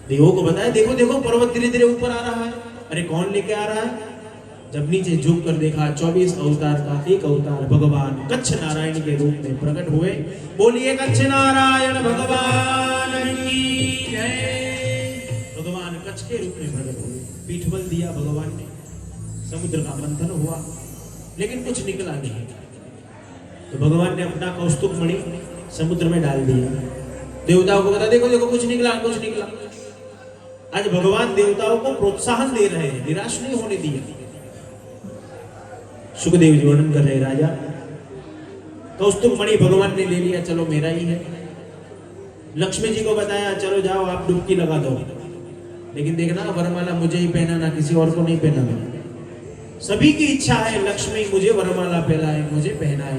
देवों को बताया देखो देखो पर्वत धीरे धीरे ऊपर आ रहा है। अरे कौन लेके आ रहा है? जब नीचे झुक कर देखा 24 अवतार का एक अवतार भगवान कच्छ नारायण के रूप में प्रकट हुए। बोलिए कच्छ नारायण भगवान की जय। भगवान कच्छ के रूप में प्रकट हुए, पीठबल दिया भगवान ने, समुद्र का मंथन हुआ लेकिन कुछ निकला नहीं। तो भगवान ने अपना कौस्तुभ मणि समुद्र में डाल दिया। देवताओं को बता देखो देखो कुछ निकला कुछ निकला। आज भगवान देवताओं को प्रोत्साहन दे रहे हैं, निराश नहीं होने दिया। सुखदेव जी वर्णन कर रहे राजा, कौस्तुभ मणि भगवान ने ले लिया, चलो मेरा ही है। लक्ष्मी जी को बताया चलो जाओ आप डुबकी लगा दो, लेकिन देखना वरमाला मुझे ही पहनाना, किसी और को नहीं पहनाना। सभी की इच्छा है लक्ष्मी मुझे वरमाला पहनाए, मुझे पहनाए,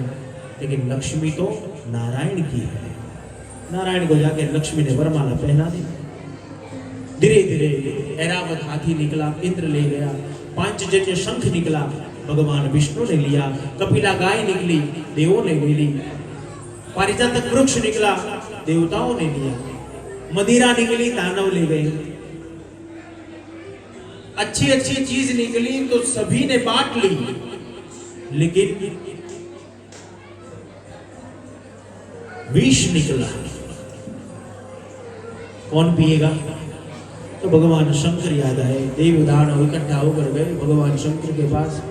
लेकिन लक्ष्मी तो नारायण की है। नारायण को जाके लक्ष्मी ने वरमाला पहना दी। धीरे धीरे ऐरावत हाथी निकला, इंद्र ले गया। पांचजन्य शंख निकला, भगवान विष्णु ने लिया। कपिला गाय निकली, देवों ने ले ली। पारिजातक वृक्ष निकला, देवताओं ने लिया। मदिरा निकली, दानव ले गए। अच्छी अच्छी चीज निकली तो सभी ने बांट ली, लेकिन विष निकला, कौन पिएगा? तो भगवान शंकर याद आए। देव दानव इकट्ठा होकर गए भगवान शंकर के पास,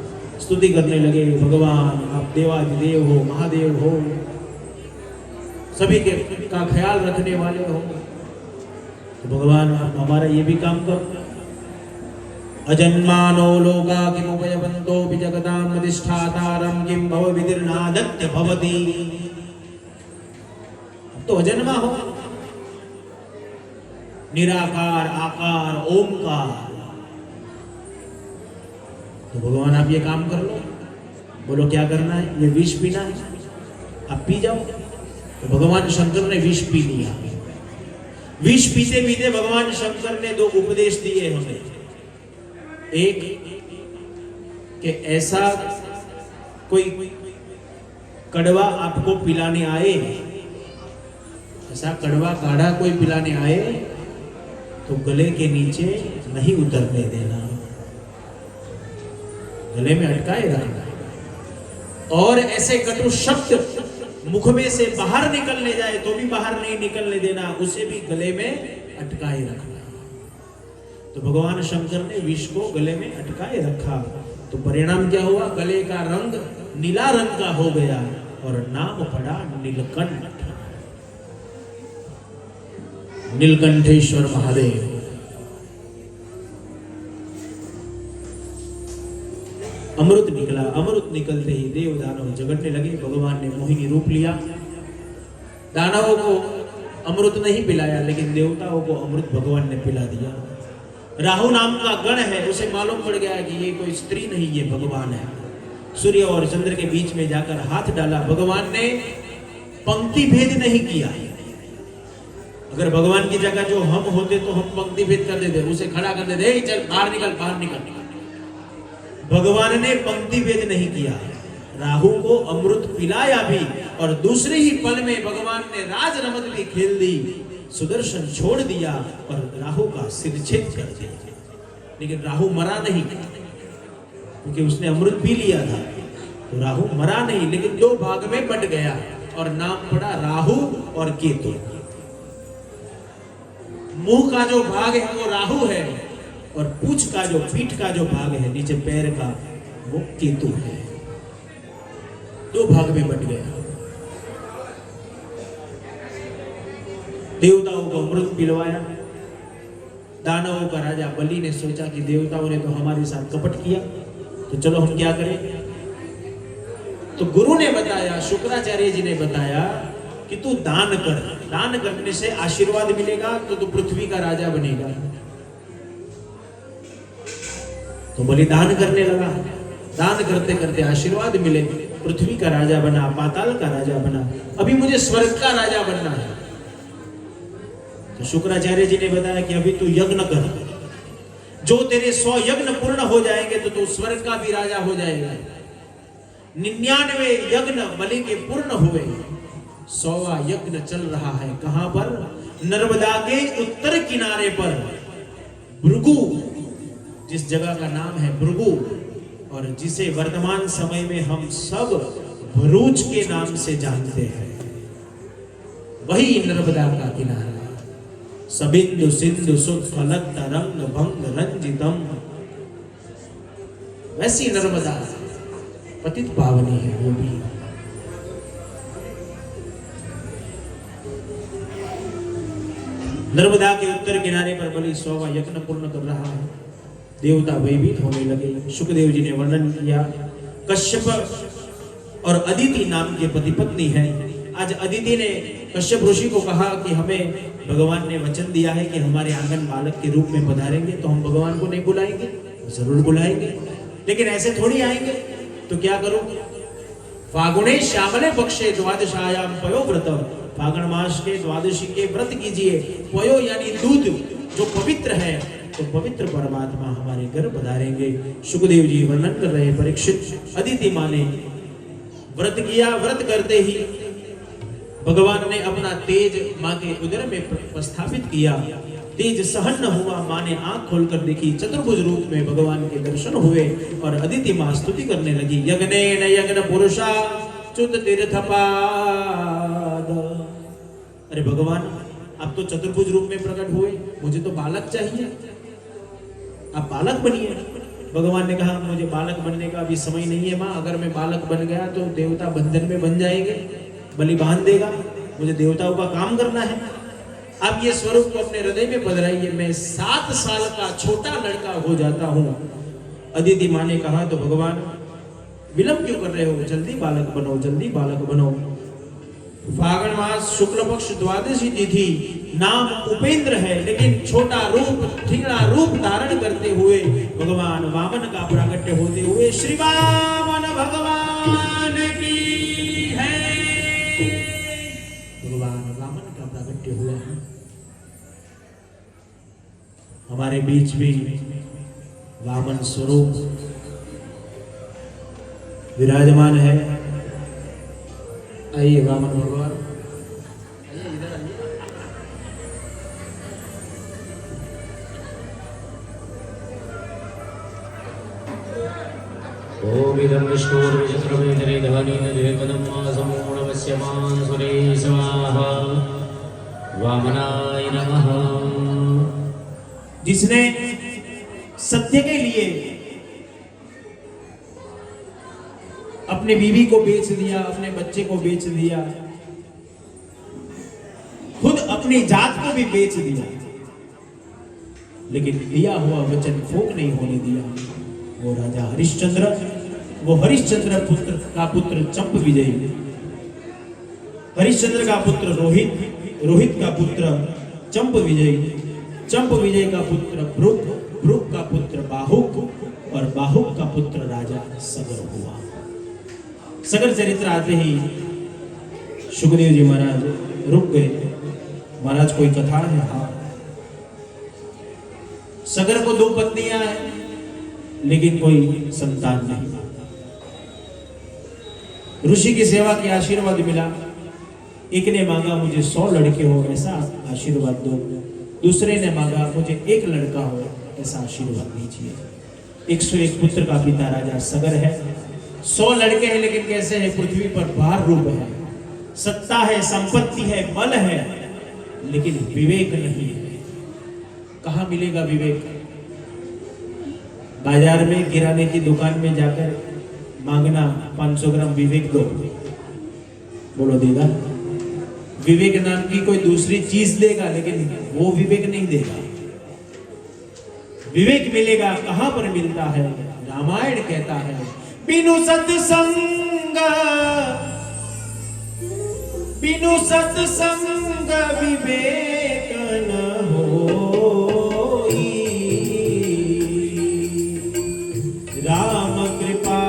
स्तुति करने लगे, भगवान आप देवाधिदेव हो, महादेव हो, सभी के का ख्याल रखने वाले हो, तो भगवान आप हमारा ये भी काम करो। अजन्मानो लोका किमुपयवन्तो विजगताम् अधिष्ठातारं किं भव विदिर्नादत्य भवति। तो अजन्मा हो, निराकार आकार ओमकार, तो भगवान आप ये काम कर लो। बोलो क्या करना है? ये विष पीना है, आप पी जाओ। तो भगवान शंकर ने विष पी लिया। विष पीते पीते भगवान शंकर ने दो उपदेश दिए हमें। एक कि ऐसा कोई कड़वा आपको पिलाने आए, ऐसा कड़वा काढ़ा कोई पिलाने आए तो गले के नीचे नहीं उतरने देना, गले में अटकाए रखना। और ऐसे कटु शब्द मुख में से बाहर निकलने जाए तो भी बाहर नहीं निकलने देना, उसे भी गले में अटकाए रखना। तो भगवान शंकर ने विष को गले में अटकाए रखा, तो परिणाम क्या हुआ? गले का रंग नीला रंग का हो गया और नाम पड़ा नीलकंठ, नीलकंठेश्वर महादेव। अमृत निकला, अमृत निकलते ही देव दानव झगड़ने लगे। भगवान ने मोहिनी रूप लिया, दानवों को अमृत नहीं पिलाया, लेकिन देवताओं को अमृत भगवान ने पिला दिया। राहु नाम का गण है, उसे मालूम पड़ गया कि ये कोई स्त्री नहीं, ये भगवान है। सूर्य और चंद्र के बीच में जाकर हाथ डाला। भगवान ने पंक्ति भेद नहीं किया। अगर भगवान की जगह जो हम होते तो हम पंक्ति भेद कर देते, उसे खड़ा कर देते, चल बाहर निकल, बाहर निकल। भगवान ने पंक्ति भेद नहीं किया, राहु को अमृत पिलाया भी, और दूसरे ही पल में भगवान ने राज रमत भी खेल दी। सुदर्शन छोड़ दिया और राहु का सिर छेद कर दिया, लेकिन राहु मरा नहीं, क्योंकि उसने अमृत पी लिया था। तो राहु मरा नहीं, लेकिन दो भाग में बट गया और नाम पड़ा राहु और केतु। मुंह का जो भाग है वो राहु है, और पूंछ का जो पीठ का जो भाग है नीचे पैर का, वो केतु है। दो भाग में बट गया। देवताओं को अमृत पिलवाया। दानवों का राजा बलि ने सोचा कि देवताओं ने तो हमारे साथ कपट किया, तो चलो हम क्या करें। तो गुरु ने बताया, शुक्राचार्य जी ने बताया कि तू दान कर, दान करने से आशीर्वाद मिलेगा तो तू पृथ्वी का राजा बनेगा। तो बलि दान करने लगा। दान करते करते आशीर्वाद मिले, पृथ्वी का राजा बना, पाताल का राजा बना। अभी मुझे स्वर्ग का राजा बनना है। तो शुक्राचार्य जी ने बताया कि अभी तू यज्ञ कर, जो तेरे 100 यज्ञ पूर्ण हो जाएंगे तो तू स्वर्ग का भी राजा हो जाएगा। 99 यज्ञ बलि के पूर्ण हुए, 100वां यज्ञ चल रहा है। कहां पर? नर्मदा के उत्तर किनारे पर, भृगु, जिस जगह का नाम है भृगु, और जिसे वर्तमान समय में हम सब भरूच के नाम से जानते हैं, वही नर्मदा का किनारा। सबिंदु सिंधु सुफलक तरंग भंग रंजितम, वैसी नर्मदा पतित पावनी है वो भी। नर्मदा के उत्तर किनारे पर बलि 100वां यज्ञ पूर्ण कर रहा है। देवता भयभीत होने लगे। सुखदेव जी ने वर्णन किया, कश्यप और अदिति नाम के पति पत्नी हैं। आज अदिति ने कश्यप ऋषि को कहा कि हमें भगवान ने वचन दिया है कि हमारे आंगन बालक के रूप में पधारेंगे, तो हम भगवान को नहीं बुलाएंगे? जरूर बुलाएंगे, लेकिन ऐसे थोड़ी आएंगे। तो क्या करूं? फागुणे श्यामले पक्षे द्वादशायाम पयो व्रत, फागुन मास के द्वादशी के व्रत कीजिए। पयो यानी दूध, जो पवित्र है, तो पवित्र परमात्मा हमारे घर पधारेंगे। सुखदेव जी वर्णन कर रहे हैं, परीक्षित अदिति माँ ने व्रत किया। व्रत करते ही भगवान ने अपना तेज माँ के उदर में प्रस्थापित किया। तेज सहन न हुआ, माँ ने आंख खोलकर देखी, चतुर्भुज रूप में भगवान के दर्शन हुए और अदिति माँ स्तुति करने लगी। यज्ञेन यज्ञ पुरुषा च्युत तीर्थपाद। अरे भगवान, आप तो चतुर्भुज रूप में प्रकट हुए, मुझे तो बालक चाहिए, आप बालक बनिए। भगवान ने कहा मुझे बालक बनने का अभी समय नहीं है माँ, अगर मैं बालक बन गया तो देवता बंधन में बन जाएंगे, बलि बांध देगा, मुझे देवताओं का काम करना है। आप ये स्वरूप को अपने हृदय में पधराइए, मैं 7 साल का छोटा लड़का हो जाता हूँ। अदिति माँ ने कहा तो भगवान विलंब क्यों कर रहे हो, जल्दी बालक बनो, जल्दी बालक बनो। फागुन मास शुक्ल पक्ष द्वादशी तिथि, नाम उपेंद्र है, लेकिन छोटा रूप, ठिंगड़ा रूप धारण करते हुए भगवान वामन का प्राकट्य होते हुए श्री वामन भगवान की है। भगवान वामन का प्राकट्य हुआ है। हमारे बीच भी वामन स्वरूप विराजमान है। आइए वामन भगवान, आइए इधर आइए। ओम इदं विष्णुर्विचित्रमेतरे धवनेन द्विपदं समूढवस्यमान् सुरे स्वाहा। वामनाय नमः। जिसने सत्य के लिए अपने बीवी को बेच दिया, अपने बच्चे को बेच दिया, खुद अपनी जात को भी बेच दिया, लेकिन दिया हुआ वचन फूंक नहीं होने दिया, वो राजा हरिश्चंद्र, वो हरिश्चंद्र पुत्र का पुत्र चंप विजय, हरिश्चंद्र का पुत्र रोहित, रोहित का पुत्र चंप विजय, चंप विजय का पुत्र ब्रुक, ब्रुक का पुत्र बाहुक और बाहुक का पुत्र राजा सगर हुआ। सगर चरित्र आते ही सुखदेव जी महाराज रुक गए। महाराज कोई कथा है? हाँ। सगर को 2 पत्नियां हैं, लेकिन कोई संतान नहीं। ऋषि की सेवा के आशीर्वाद मिला। एक ने मांगा मुझे 100 लड़के हो, ऐसा आशीर्वाद दो। दूसरे ने मांगा मुझे 1 लड़का हो, ऐसा आशीर्वाद दीजिए। 101 पुत्र का पिता राजा सगर है। 100 लड़के हैं, लेकिन कैसे है? पृथ्वी पर भार रूप है, सत्ता है, संपत्ति है, बल है, लेकिन विवेक नहीं है। कहाँ मिलेगा विवेक? बाजार में किराने की दुकान में जाकर मांगना 500 ग्राम विवेक दो, बोलो देगा? विवेक नाम की कोई दूसरी चीज देगा, लेकिन वो विवेक नहीं देगा। विवेक मिलेगा, कहां पर मिलता है? रामायण कहता है बिनु सत्संग, बिनु सत्संग विवेक न होई, राम कृपा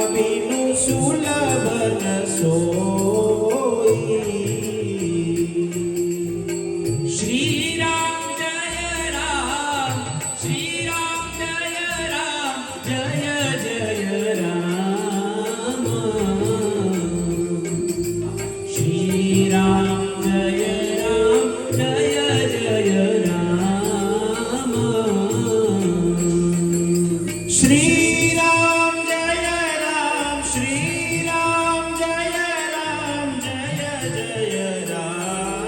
बिनु सुलभ न सोई। श्री राम जय राम, श्री राम जय राम, जय जय राम। श्री राम जय राम, जय जय राम। श्री राम जय राम, श्री राम जय राम, जय जय राम।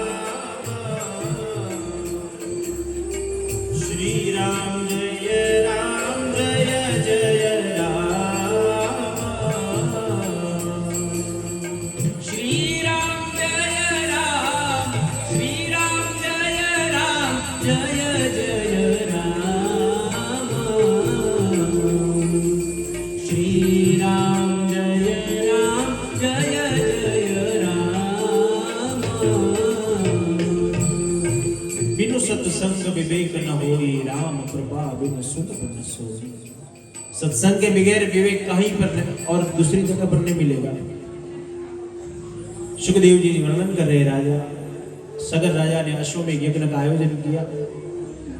श्री राम जय राम, जय जय राम। श्री राम जय राम, श्री राम जय राम, जय जय राम। श्री राम कृपा बिन सुन न सोई। सत्संग के बगैर विवेक कहीं पर नहीं और दूसरी जगह पर नहीं मिलेगा। सुखदेव जी वर्णन कर रहे राजा सगर राजा ने अश्वमेध यज्ञ का आयोजन किया,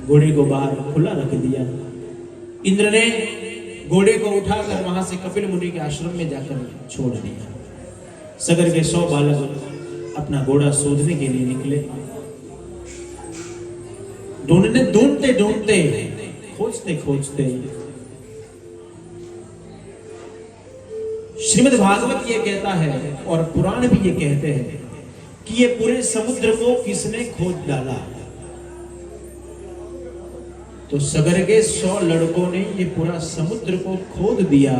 घोड़े को बाहर खुला रख दिया। इंद्र ने घोड़े को उठाकर वहां से कपिल मुनि के आश्रम में जाकर छोड़ दिया। सगर के 100 बालक अपना घोड़ा शोधने के लिए निकले। ढूंढते ढूंढते खोजते खोजते श्रीमद् भागवत ये कहता है और पुराण भी ये कहते हैं कि ये पूरे समुद्र को किसने खोद डाला। तो सगर के 100 लड़कों ने ये पूरा समुद्र को खोद दिया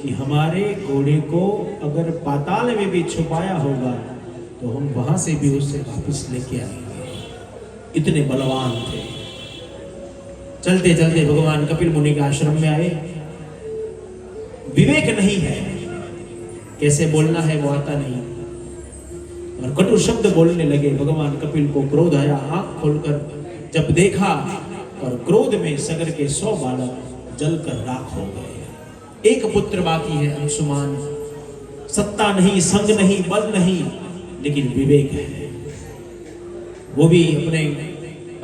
कि हमारे घोड़े को अगर पाताल में भी छुपाया होगा तो हम वहां से भी उसे वापस लेके आएंगे। इतने बलवान थे। चलते चलते भगवान कपिल मुनि के आश्रम में आए। विवेक नहीं है, कैसे बोलना है वो आता नहीं और कटु शब्द बोलने लगे। भगवान कपिल को क्रोध आया। आंख खोलकर जब देखा और क्रोध में सगर के 100 बालक जलकर राख हो गए। एक पुत्र बाकी है अंशुमान। सत्ता नहीं, संग नहीं, बल नहीं, लेकिन विवेक है। वो भी अपने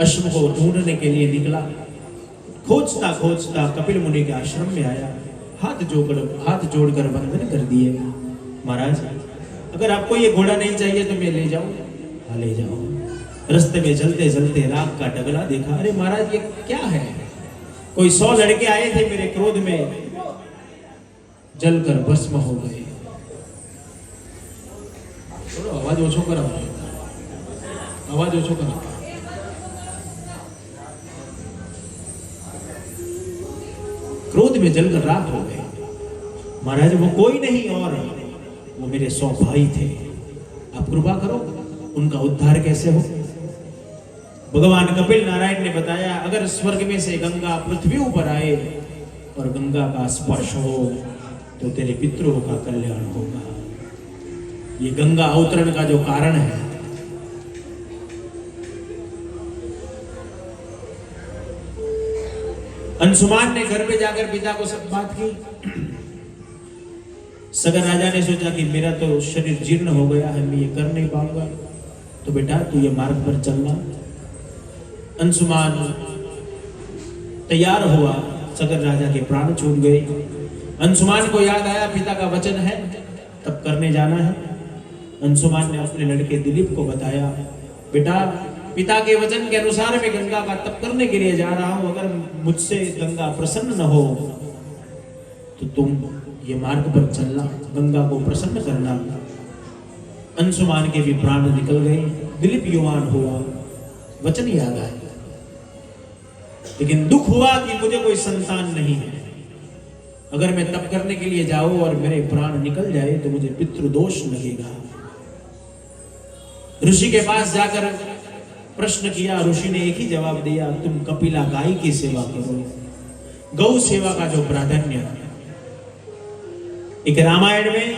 अश्व को ढूंढने के लिए निकला। खोजता खोजता कपिल मुनि के आश्रम में आया। हाथ जोड़कर वंदन कर दिए। महाराज अगर आपको ये घोड़ा नहीं चाहिए तो मैं ले जाऊं? हाँ ले जाओ। रास्ते में चलते चलते राख का डगला देखा। अरे महाराज ये क्या है? कोई 100 लड़के आए थे मेरे क्रोध में, जलकर भस्म हो गए। थोड़ा आवाज ओछो करो, आवाज ओछो करो। क्रोध में जलकर राख हो गए। महाराज वो कोई नहीं और वो मेरे 100 भाई थे। आप कृपा करो, उनका उद्धार कैसे हो? भगवान कपिल नारायण ने बताया अगर स्वर्ग में से गंगा पृथ्वी ऊपर आए और गंगा का स्पर्श हो तो तेरे पितरों का कल्याण होगा। ये गंगा अवतरण का जो कारण है, अंशुमान ने घर पे जाकर पिता को सब बात की। सगर राजा ने सोचा कि मेरा तो शरीर जीर्ण हो गया है, मैं ये कर नहीं पाऊंगा, तो बेटा तू ये मार्ग पर चलना। अंशुमान तैयार हुआ। सगर राजा के प्राण छूट गए। अंशुमान को याद आया पिता का वचन है, तब करने जाना है। अंशुमान ने अपने लड़के दिलीप को बताया, बेटा पिता के वचन के अनुसार मैं गंगा का तप करने के लिए जा रहा हूं। अगर मुझसे गंगा प्रसन्न न हो तो तुम ये मार्ग पर चलना, गंगा को प्रसन्न करना। अंशुमान के भी प्राण निकल गए। दिलीप युवान हुआ, वचन याद आया, लेकिन दुख हुआ कि मुझे कोई संतान नहीं है। अगर मैं तप करने के लिए जाऊं और मेरे प्राण निकल जाए तो मुझे पितृदोष लगेगा। ऋषि के पास जाकर प्रश्न किया। ऋषि ने एक ही जवाब दिया, तुम कपिला गाय की सेवा करो। गौ सेवा का जो प्राधान्य, एक रामायण में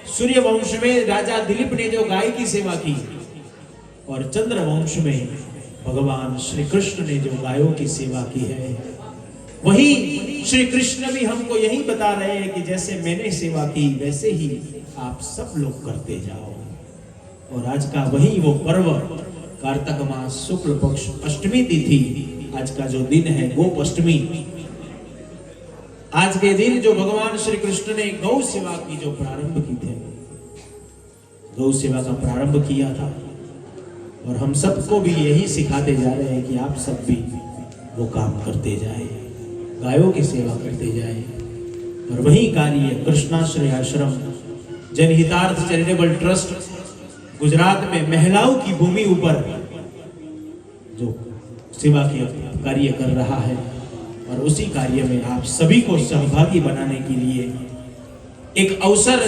सूर्य वंश में राजा दिलीप ने जो गाय की सेवा की और चंद्र वंश में भगवान श्री कृष्ण ने जो गायों की सेवा की है, वही श्री कृष्ण भी हमको यही बता रहे हैं कि जैसे मैंने सेवा की वैसे ही आप सब लोग करते जाओ। और आज का वही वो पर्व, कार्तिक मास शुक्ल पक्ष अष्टमी तिथि, आज का जो दिन है गोप अष्टमी। आज के दिन जो भगवान श्री कृष्ण ने गौ सेवा की जो प्रारंभ की थे, गौ सेवा का प्रारंभ किया था। और हम सबको भी यही सिखाते जा रहे हैं कि आप सब भी वो काम करते जाए, गायों की सेवा करते जाए। और वही कार्य कृष्णाश्रय आश्रम जनहितार्थ चैरिटेबल ट्रस्ट गुजरात में महिलाओं की भूमि ऊपर जो सेवा के कार्य कर रहा है, और उसी कार्य में आप सभी को सहभागी बनाने के लिए एक अवसर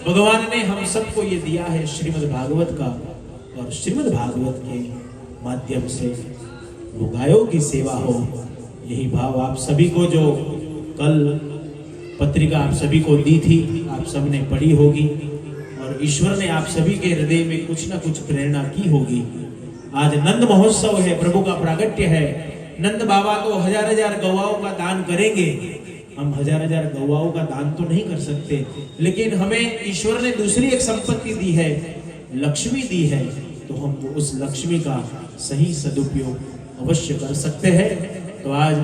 भगवान ने हम सबको ये दिया है श्रीमद् भागवत का। और श्रीमद् भागवत के माध्यम से वो गायों की सेवा हो, यही भाव आप सभी को, जो कल पत्रिका आप सभी को दी थी, आप सब ने पढ़ी होगी और ईश्वर ने आप सभी के हृदय में कुछ ना कुछ प्रेरणा की होगी। आज नंद महोत्सव है, प्रभु का प्रागट्य है। नंद बाबा तो हजार हजार गवाओं का दान करेंगे, हम हजार हजार गवाओं का दान तो नहीं कर सकते, लेकिन हमें ईश्वर ने दूसरी एक संपत्ति दी है, लक्ष्मी दी है, तो हम उस लक्ष्मी का सही सदुपयोग अवश्य कर सकते हैं। तो आज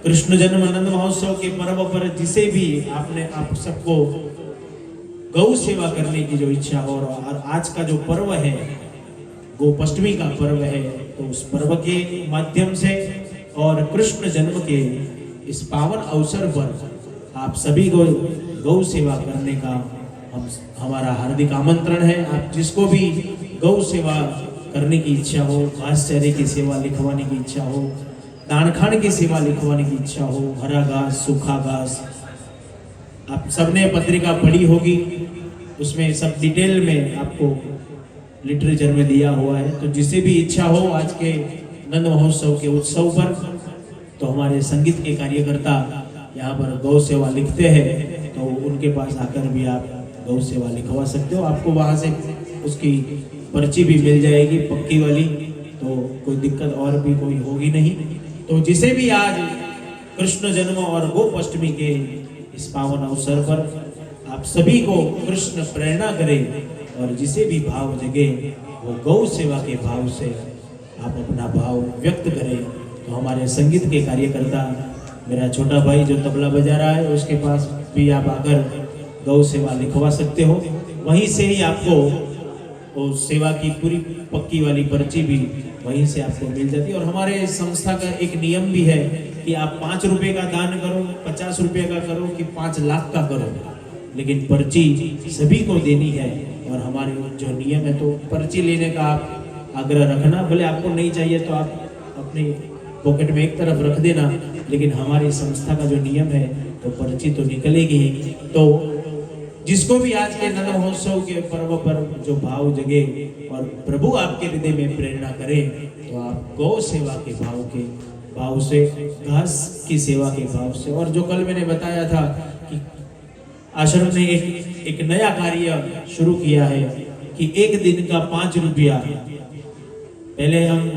कृष्ण जन्म आनंद महोत्सव के पर्व पर जिसे भी आप सबको गौ सेवा करने की जो इच्छा हो, और आज का जो पर्व है गोपाष्टमी का पर्व है, तो उस पर्व के माध्यम से और कृष्ण जन्म के इस पावन अवसर पर आप सभी को गौ सेवा करने का हमारा हार्दिक आमंत्रण है। आप जिसको भी गौ सेवा करने की इच्छा हो, घास चारे की सेवा लिखवाने की इच्छा हो, दान खान की सेवा लिखवाने की इच्छा हो, हरा घास सूखा घास, आप सबने पत्रिका पढ़ी होगी, उसमें सब डिटेल में आपको लिटरेचर में दिया हुआ है। तो जिसे भी इच्छा हो आज के नंद महोत्सव के उत्सव पर, तो हमारे संगीत के कार्यकर्ता यहाँ पर गौ सेवा लिखते हैं, तो उनके पास आकर भी आप गौ सेवा लिखवा सकते हो। आपको वहाँ से उसकी पर्ची भी मिल जाएगी पक्की वाली, तो कोई दिक्कत और भी कोई होगी नहीं। तो जिसे भी आज कृष्ण जन्म और गोपाष्टमी के इस पावन अवसर पर आप सभी को कृष्ण प्रेरणा करे, और जिसे भी भाव जगे वो गौ सेवा के भाव से आप अपना भाव व्यक्त करें। तो हमारे संगीत के कार्यकर्ता, मेरा छोटा भाई जो तबला बजा रहा है, उसके पास भी आप आकर गौ सेवा लिखवा सकते हो, वहीं से ही आपको वो सेवा की पूरी पक्की वाली पर्ची भी वहीं से आपको मिल जाती है। और हमारे संस्था का एक नियम भी है कि आप 5 रुपए का दान करो, 50 रुपए का करो कि 5 लाख का करो, लेकिन पर्ची सभी को देनी है। और हमारे जो नियम है, तो पर्ची लेने का आप आग्रह रखना, भले आपको नहीं चाहिए तो आप अपनी पॉकेट में एक तरफ रख देना, लेकिन हमारी संस्था का जो नियम है तो पर्ची तो निकलेगी ही। तो जिसको भी आज के नंद महोत्सव के पर्व पर जो भाव जगे और प्रभु आपके हृदय में प्रेरणा करे, तो आप गौ सेवा के भाव से, घास की सेवा के भाव से, और जो कल मैंने बताया था कि आश्रम ने एक नया कार्य शुरू किया है कि एक दिन का 5 रुपया, पहले हम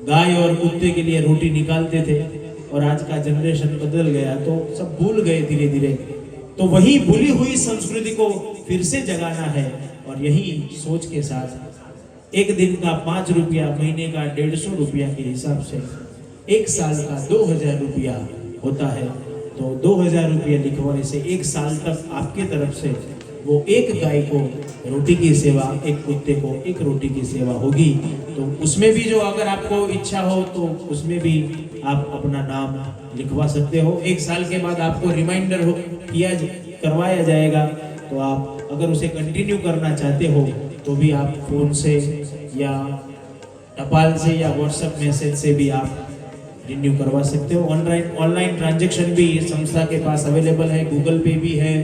गाय और कुत्ते के लिए रोटी निकालते थे, और आज का जनरेशन बदल गया तो सब भूल गए धीरे धीरे। तो वही भूली हुई संस्कृति को फिर से जगाना है, और यही सोच के साथ एक दिन का 5 रुपया, महीने का 150 रुपया के हिसाब से एक साल का 2000 रुपया होता है। तो 2000 रुपया लिखवाने से एक साल तक आपके तरफ से वो एक गाय को रोटी की सेवा, एक कुत्ते को एक रोटी की सेवा होगी। तो उसमें भी जो अगर आपको इच्छा हो तो उसमें भी आप अपना नाम लिखवा सकते हो। एक साल के बाद आपको रिमाइंडर करवाया जाएगा, तो आप अगर उसे कंटिन्यू करना चाहते हो तो भी आप फोन से या टपाल से या व्हाट्सएप मैसेज से भी आप रिन्यू करवा सकते हो। ऑनलाइन ट्रांजैक्शन भी संस्था के पास अवेलेबल है, गूगल पे भी है,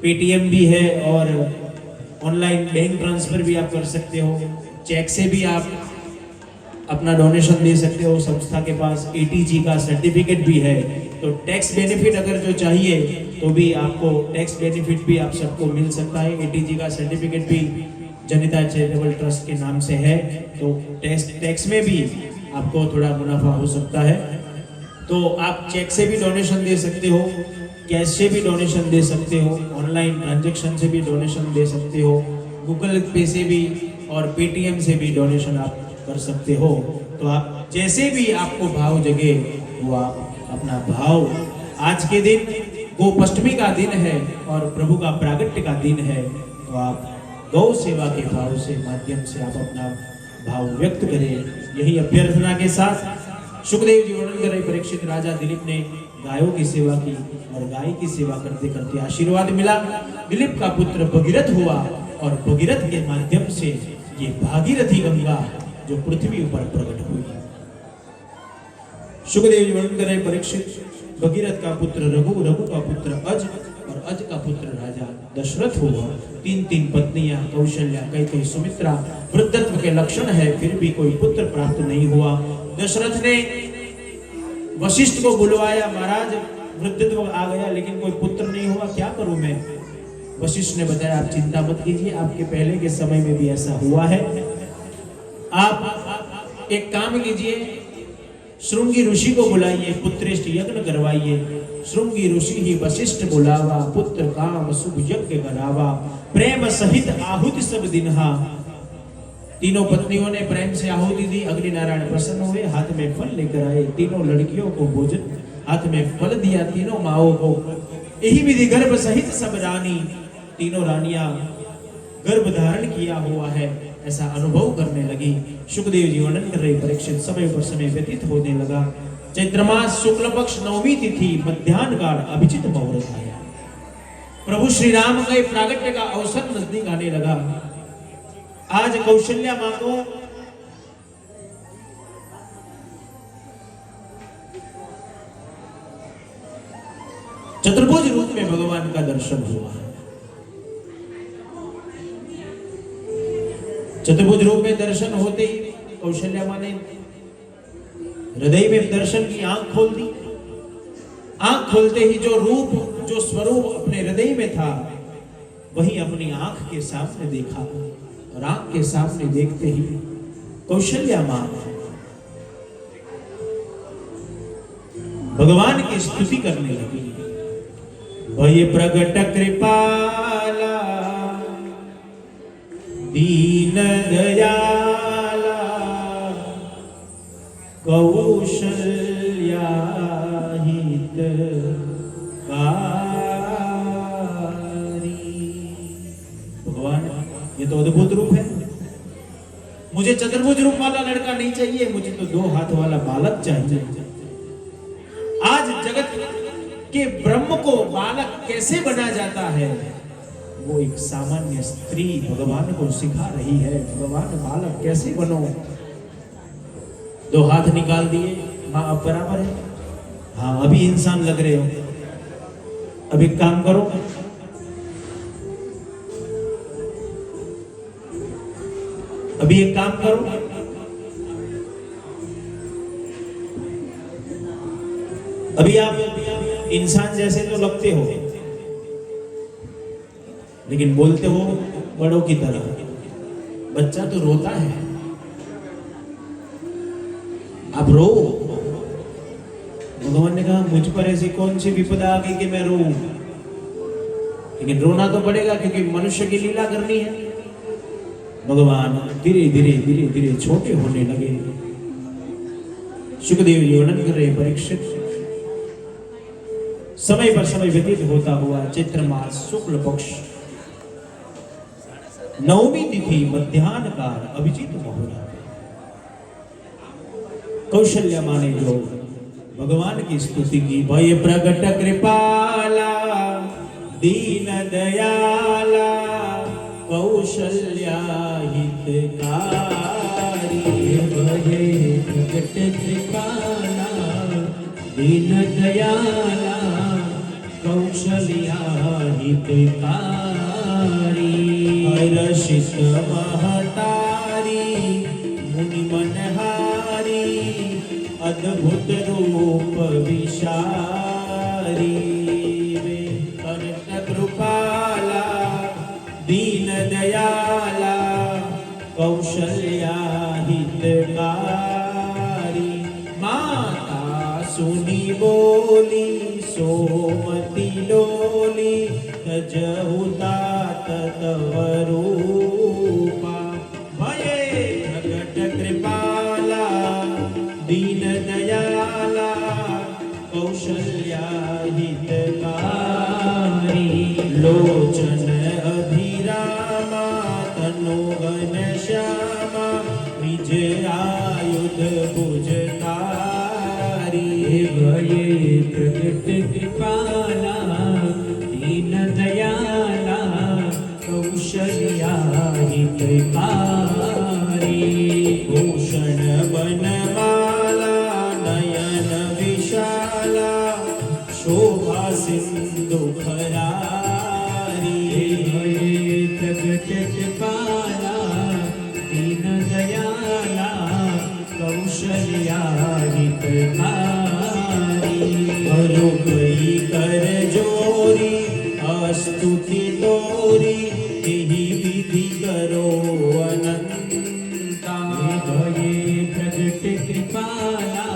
पेटीएम भी है, और ऑनलाइन बैंक ट्रांसफर भी आप कर सकते हो। चेक से भी आप अपना डोनेशन दे सकते हो। संस्था के पास ATG का सर्टिफिकेट भी है, तो टैक्स बेनिफिट अगर जो चाहिए तो भी आपको टैक्स बेनिफिट भी आप सबको मिल सकता है। ATG का सर्टिफिकेट भी जनिता चैरिटेबल ट्रस्ट के नाम से है, तो टैक्स में भी आपको थोड़ा मुनाफा हो सकता है। तो आप चेक से भी डोनेशन दे सकते हो, कैश से भी डोनेशन दे सकते हो, ऑनलाइन ट्रांजैक्शन से भी डोनेशन दे सकते हो, गूगल पे से भी और पेटीएम से भी डोनेशन आप कर सकते हो। तो आप जैसे भी आपको भाव जगे वो आप अपना भाव, आज के दिन गोपाष्टमी का दिन है और प्रभु का प्रागट्य का दिन है, तो आप गौ सेवा के भाव से माध्यम से आप अपना भाव व्यक्त करें। यही अभ्यर्थना के साथ सुखदेव जी वर्णन कर रहे परीक्षित राजा दिलीप ने गायों की सेवा की, और गाय की सेवा करते करते आशीर्वाद मिला। दिलीप का पुत्र भगीरथ हुआ, और भगीरथ के माध्यम से ये भागीरथी गंगा जो पृथ्वी पर प्रकट हुई। सुखदेव जी वर्णन कर रहे परीक्षित, भगीरथ का पुत्र रघु, रघु का पुत्र अज, और अज का पुत्र राजा दशरथ हुआ। 3 पत्नियां, कौशल्या, कैकेयी, सुमित्रा, वृद्धत्व के लक्षण है, फिर भी कोई पुत्र प्राप्त नहीं हुआ। दशरथ ने वशिष्ठ को बुलवाया, महाराज वृद्धत्व आ गया लेकिन कोई पुत्र नहीं हुआ, क्या करूं मैं? वशिष्ठ ने बताया, आप चिंता मत कीजिए, आपके पहले के समय में भी ऐसा हुआ है। आप एक काम कीजिए, श्रृंगी ऋषि को बुलाइए, पुत्रेष्ट यज्ञ करवाइए। श्रृंगी ऋषि ही वशिष्ठ बुलावा, पुत्र काम शुभ यज्ञ करावा। प्रेम सहित आहुति सब दिनहा। तीनों पत्नियों ने प्रेम से आहुति दी। अग्नि नारायण प्रसन्न हुए, हाथ में फल लेकर आए। तीनों लड़कियों को भोजन हाथ में फल दिया, तीनों माओ को। यही विधि गर्भ सहित सब रानी, तीनों रानियां गर्भ धारण किया हुआ है ऐसा अनुभव करने लगी। सुखदेव जी वर्णन कर रहे, परीक्षित समय पर समय व्यतीत होने लगा। चैत्र मास शुक्ल पक्ष नवमी तिथि मध्याह्न काल अभिजित मुहूर्त आया। प्रभु श्री राम के प्रागट्य का अवसर नजदीक आने लगा। आज कौशल्या मां को चतुर्भुज रूप में भगवान का दर्शन हुआ। चतुर्भुज रूप में दर्शन होते ही कौशल्या मां ने हृदय में दर्शन की आंख खोल दी। आंख खोलते ही जो रूप, जो स्वरूप अपने हृदय में था वही अपनी आंख के सामने देखा। और आंख के सामने देखते ही कौशल्या मां भगवान की स्तुति करने लगी। भय प्रगट कृपाला दीन दयाला कौशल्या भगवान, ये तो अद्भुत रूप है। मुझे चतुर्भुज रूप वाला लड़का नहीं चाहिए, मुझे तो 2 हाथ वाला बालक चाहिए। आज जगत के ब्रह्म को बालक कैसे बना जाता है, वो एक सामान्य स्त्री भगवान को सिखा रही है। भगवान बालक कैसे बनो। 2 हाथ निकाल दिए, मां अब बराबर है। हाँ, अभी इंसान लग रहे हो। अब एक काम करो, अभी एक काम करो, अभी आप इंसान जैसे तो लगते हो लेकिन बोलते हो बड़ों की तरह। बच्चा तो रोता है, आप रो। भगवान ने कहा मुझ पर ऐसी कौन सी विपदा आ गई कि मैं रो, लेकिन रोना तो पड़ेगा क्योंकि मनुष्य की लीला करनी है। भगवान धीरे धीरे धीरे धीरे छोटे होने लगे। सुखदेव जी वर्णन कर रहे, परीक्षित समय पर समय व्यतीत होता हुआ चैत्र मास शुक्ल पक्ष नवमी तिथि मध्याह्न काल अभिजित मुहूर्त, कौशल्या मां ने जो भगवान की स्तुति की। भय प्रगट कृपाला दीन दयाला कौशल्या हितकारी। भय प्रगट कृपाला दीन दयाला कौशल्या हितकारी। हर्षित महतारी मुनि मनहारी अद्भुत रूप विशारी। कर्त कृपाला दीन दयाला कौशल्या हितकारी। माता सुनी बोली सोमती लोली तजहु तात तव रूपा। भये प्रगट कृपाला दीन दयाला कौशल्या हितकारी। लोचन अभिरामा तनु घनश्यामा निज आयुध भुजधारी। भये प्रगट कृपाला दीन दयाला कौशल्या हितकारी। भूषण बनमाला नयन विशाला शोभा सिंधु खरारी। भये प्रगट कृपाला दीन दयाला कौशल्या हितकारी। गई कर जोरी स्तुति तोरी यही विधि करो अनंता। भये प्रगट कृपाला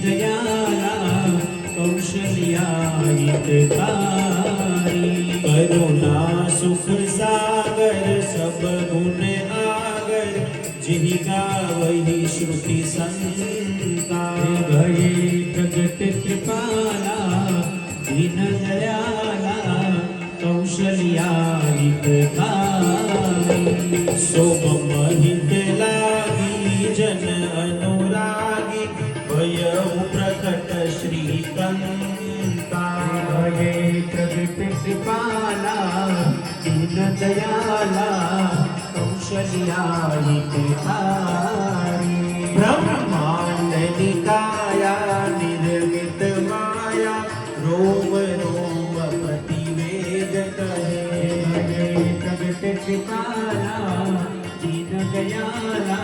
दयाला कौशल्या हितकारी करुणा सुख सागर सब गुण आगर जिहि गावहि श्रुति संता भये प्रगट कृपाला दीन दयाला कौशल्या हितकारी सोम हित लागी जन अनुरागी भयउ प्रकट श्रीकंता भये प्रगट कृपाला दीन दयाला कौशल्या हितकारी ब्रह्मांड निकाया निर्मित माया रोम रोम प्रतिवेद कहे भये प्रगट कृपाला दीन दयाला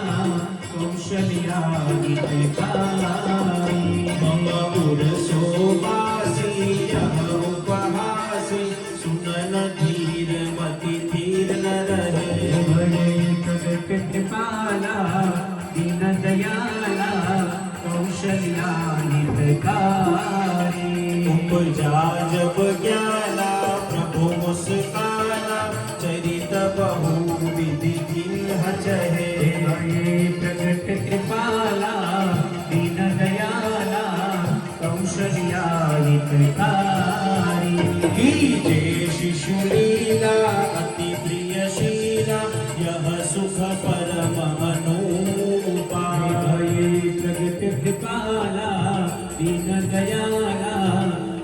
कौशल्या हितकारी मम उर शोभासी यह उपहासी सुनन धीर मति धीर न रहे भये प्रगट कृपाला दीन दयाला कौशल्या हितकारी उपजा जब ज्ञाना प्रभु मुस्काना चरित बहु विधि किन्ह चहे भये प्रगट कृपाला दीन दयाला कौशल्या हितकारी कीजे शिशु लीला अति प्रियशीला यह सुख परम अनुपा भये प्रगट कृपाला दीन दयाला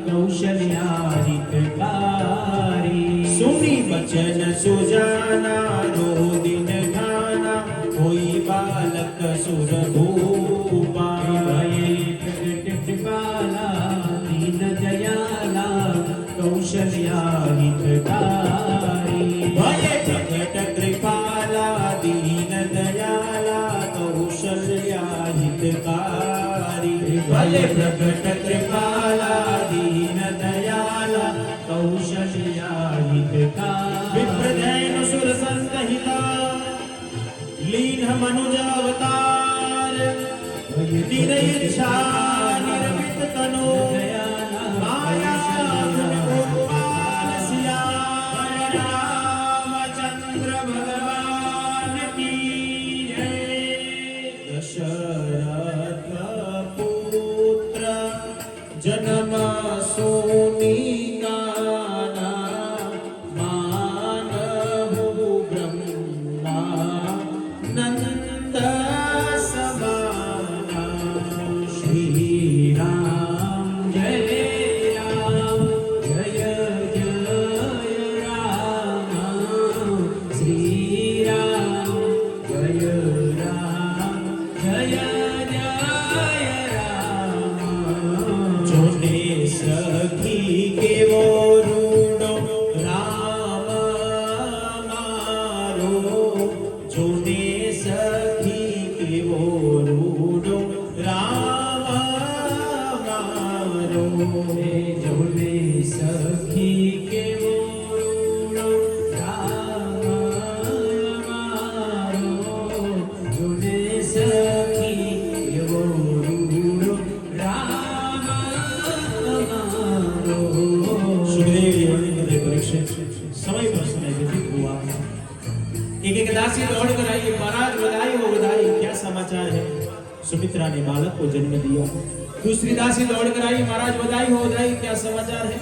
कौशल्या हितकारी सुनी बचन सुजाना रो दिन ठाना कोई बालक सुर भूपा भये प्रगट कृपाला दीन दयाला कौशल्या हितकारी भय प्रकट कृपाला दीन दयाला कौशल्या हितकारी भय प्रकट कृपाला दीन दयाला कौशल्या हितकारी विप्रधैन सुर संहिता लीन मनुज अवतार निर इच्छा निर्मित तनो माया गोपाल सिया रामचंद्र भगवान की जय दशरथ पुत्र जन्म सोनी गाना मानहु ब्रह्मा नंद समाना श्री राम जय राम जय जय राम श्री राम जय राम जय जय राम जोने सखी के वो रूडो राम मारो जोने सखी के वो रूडो राम मारो जोने सखी के मोरो राम मारो जोने सखी के मोरो राम मारो सुखदेव जी हृदय परीक्षित समय पर समय व्यतीत हुआ एक एक दासी दौड़ कर आई महाराज बधाई हो बधाई क्या समाचार है सुमित्रा ने बालक को जन्म दिया दूसरी दासी दौड़ कर आई महाराज बधाई हो बधाई क्या समाचार है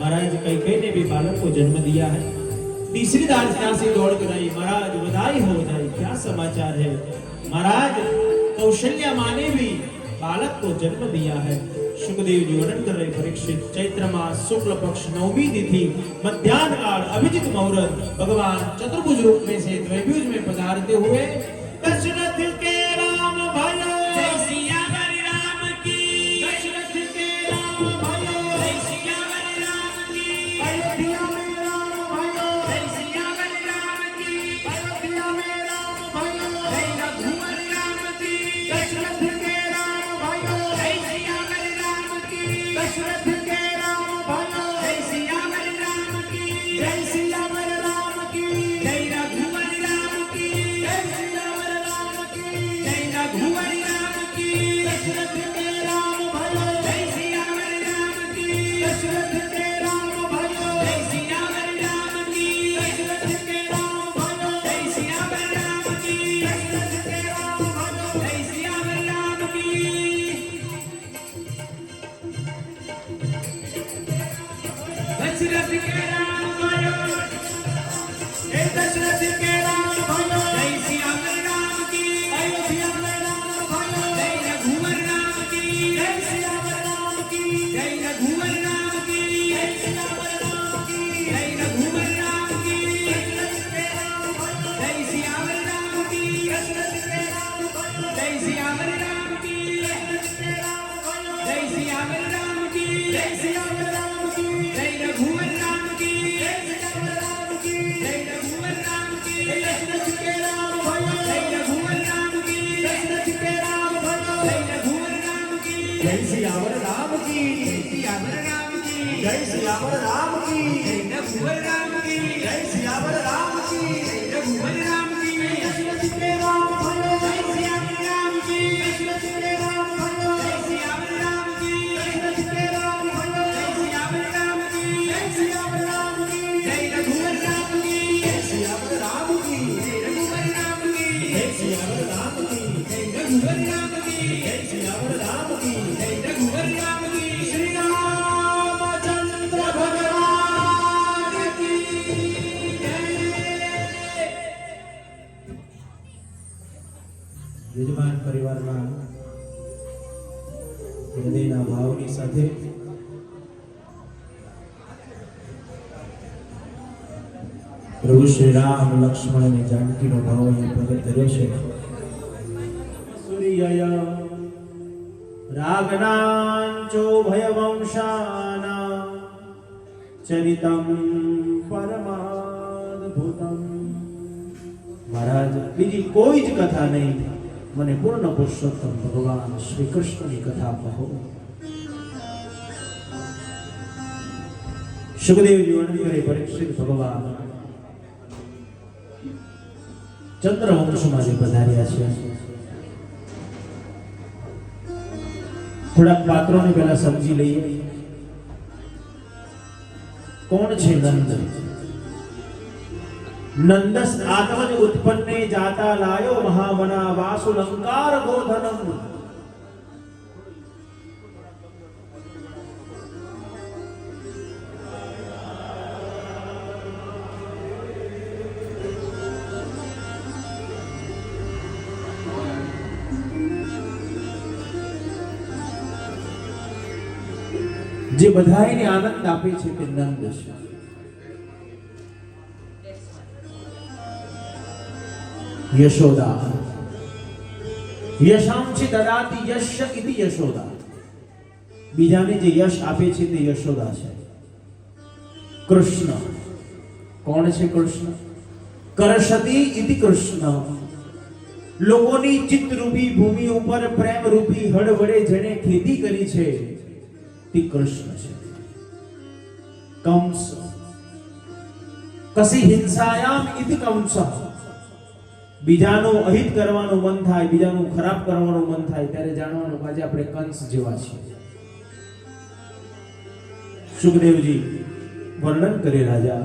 महाराज कैकेयी ने भी बालक को जन्म दिया है तीसरी दासी दौड़ कर आई महाराज बधाई हो बधाई क्या समाचार है महाराज कौशल्या माँ ने भी बालक को जन्म दिया है सुखदेव जी वर्णन कर रहे परीक्षित चैत्र मास शुक्ल पक्ष नवमी तिथि मध्याह्न काल अभिजित मुहूर्त भगवान चतुर्भुज रूप में से द्वैभुज में पधारते हुए दशरथ के राम भयो जय सियावर राम की दशरथ के राम भयो जय सियावर राम की अयोध्या में राम भयो जय सियावर राम की अयोध्या में राम भयो जय रघुवर राम की दशरथ के राम भयो जय सियावर राम की दशरथ के राम भयो जय सियावर राम की जय सियावर राम की जय रघुवर राम की जय सियावर राम की जय रघुवर राम की दशरथ के दशरथ के राम भयो हे दशरथ के राम भयो जय सियावर राम की अयोध्या में राम भयो जय रघुवर राम की जय सियावर राम की जय रघुवर राम की जय सियावर राम की जय रघुवर राम की जय सियावर राम की दशरथ के राम भयो जय सियावर राम की जय सियावर राम की जय सियावर राम की जय रघुवर राम की जय सियावर राम की जय रघुवर राम की दशरथ के राम भयो जय रघुवर राम की दशरथ के राम भयो जय रघुवर राम की जय सियावर राम की सियावर राम की जय सियावर राम की जय रघुवर राम की जय सियावर राम की जय रघुवर राम की दशरथ के राम भयो जय सियावर राम की दशरथ के राम भयो जय सियावर राम की दशरथ के राम भयो जय सियावर राम की जय सियावर राम की जय रघुवर राम की जय सियावर राम की जय रघुवर राम की जय सियावर राम की जय रघुवर राम की जय सियावर राम की जय रघुवर राम की श्री रामचंद्र भगवान की યજમાન પરિવારના હૃદયના ભાવની સાથે પ્રભુ શ્રી રામ લક્ષ્મણ અને જાનકીનો ભાવ અહીંયા પ્રગટ કર્યો છે. સૂર્યય રાગનાંચો ભયવંશાના ચરિતમ પરમાદ્ભુતમ. મહારાજ બીજી કોઈ જ કથા નહીં, મને પૂર્ણ પુરુષોત્તમ ભગવાન શ્રી કૃષ્ણની કથા કહો. સુખદેવજી વર્ણન કરે પરીક્ષિત ભગવાન ચંદ્રવંશમાં જે પધાર્યા છે. થોડાક પાત્રોને પહેલા સમજી લઈએ. કોણ છે નંદ? નંદસ આત્મજ ઉત્પન્ને જાતા લાયો મહાવના વાસુ લંકાર ગોધનમ. જે બધાયને આનંદ આપે છે તે નંદ છે. यशोदा यशांशि ददाति यश इति यशोदा. બીજાને જે યશ આપે છે તે યશોદા છે. કૃષ્ણ કોણ છે? કૃષ્ણ કરશતિ ઇતિ કૃષ્ણ. લોકોની ચિત્તરૂપી ભૂમિ ઉપર પ્રેમ રૂપી હળ વડે જેણે ખેતી કરી છે તે કૃષ્ણ છે. કંસ કસી હિંસાયામ ઇતિ કંસઃ. બીજાનું અહિત કરવાનું મન થાય, બીજાનું ખરાબ કરવાનું મન થાય ત્યારે જાણવાનું કે આજે આપણે કંસ જેવા છીએ. સુખદેવજી વર્ણન કરે રાજા.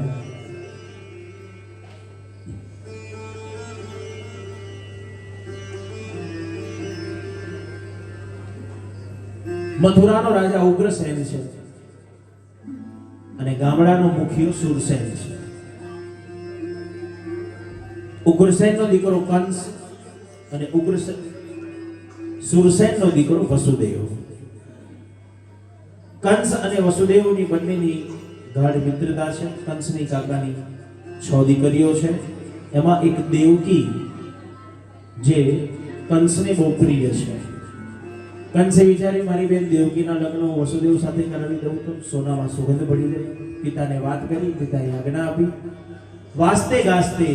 મથુરાનો રાજા ઉગ્રસેન છે અને ગામડાનો મુખિયો સુરસેન છે. ઉગ્રસેનનો દીકરો કંસ અને સુરસેનનો દીકરો વસુદેવ. કંસ અને વસુદેવની બંનેની ગાઢ મિત્રતા છે. કંસની કાકાની 6 દીકરીઓ છે. એમાં એક દેવકી જે કંસને બહુ પ્રિય છે. કંસે વિચારી મારી બેન દેવકીના લગ્ન વસુદેવ સાથે કરાવી દઉં તો સોનામાં સુગંધ પડી જાય. પિતાને વાત કરી, પિતાએ આજ્ઞા આપી. વાસ્તે ગાસ્તે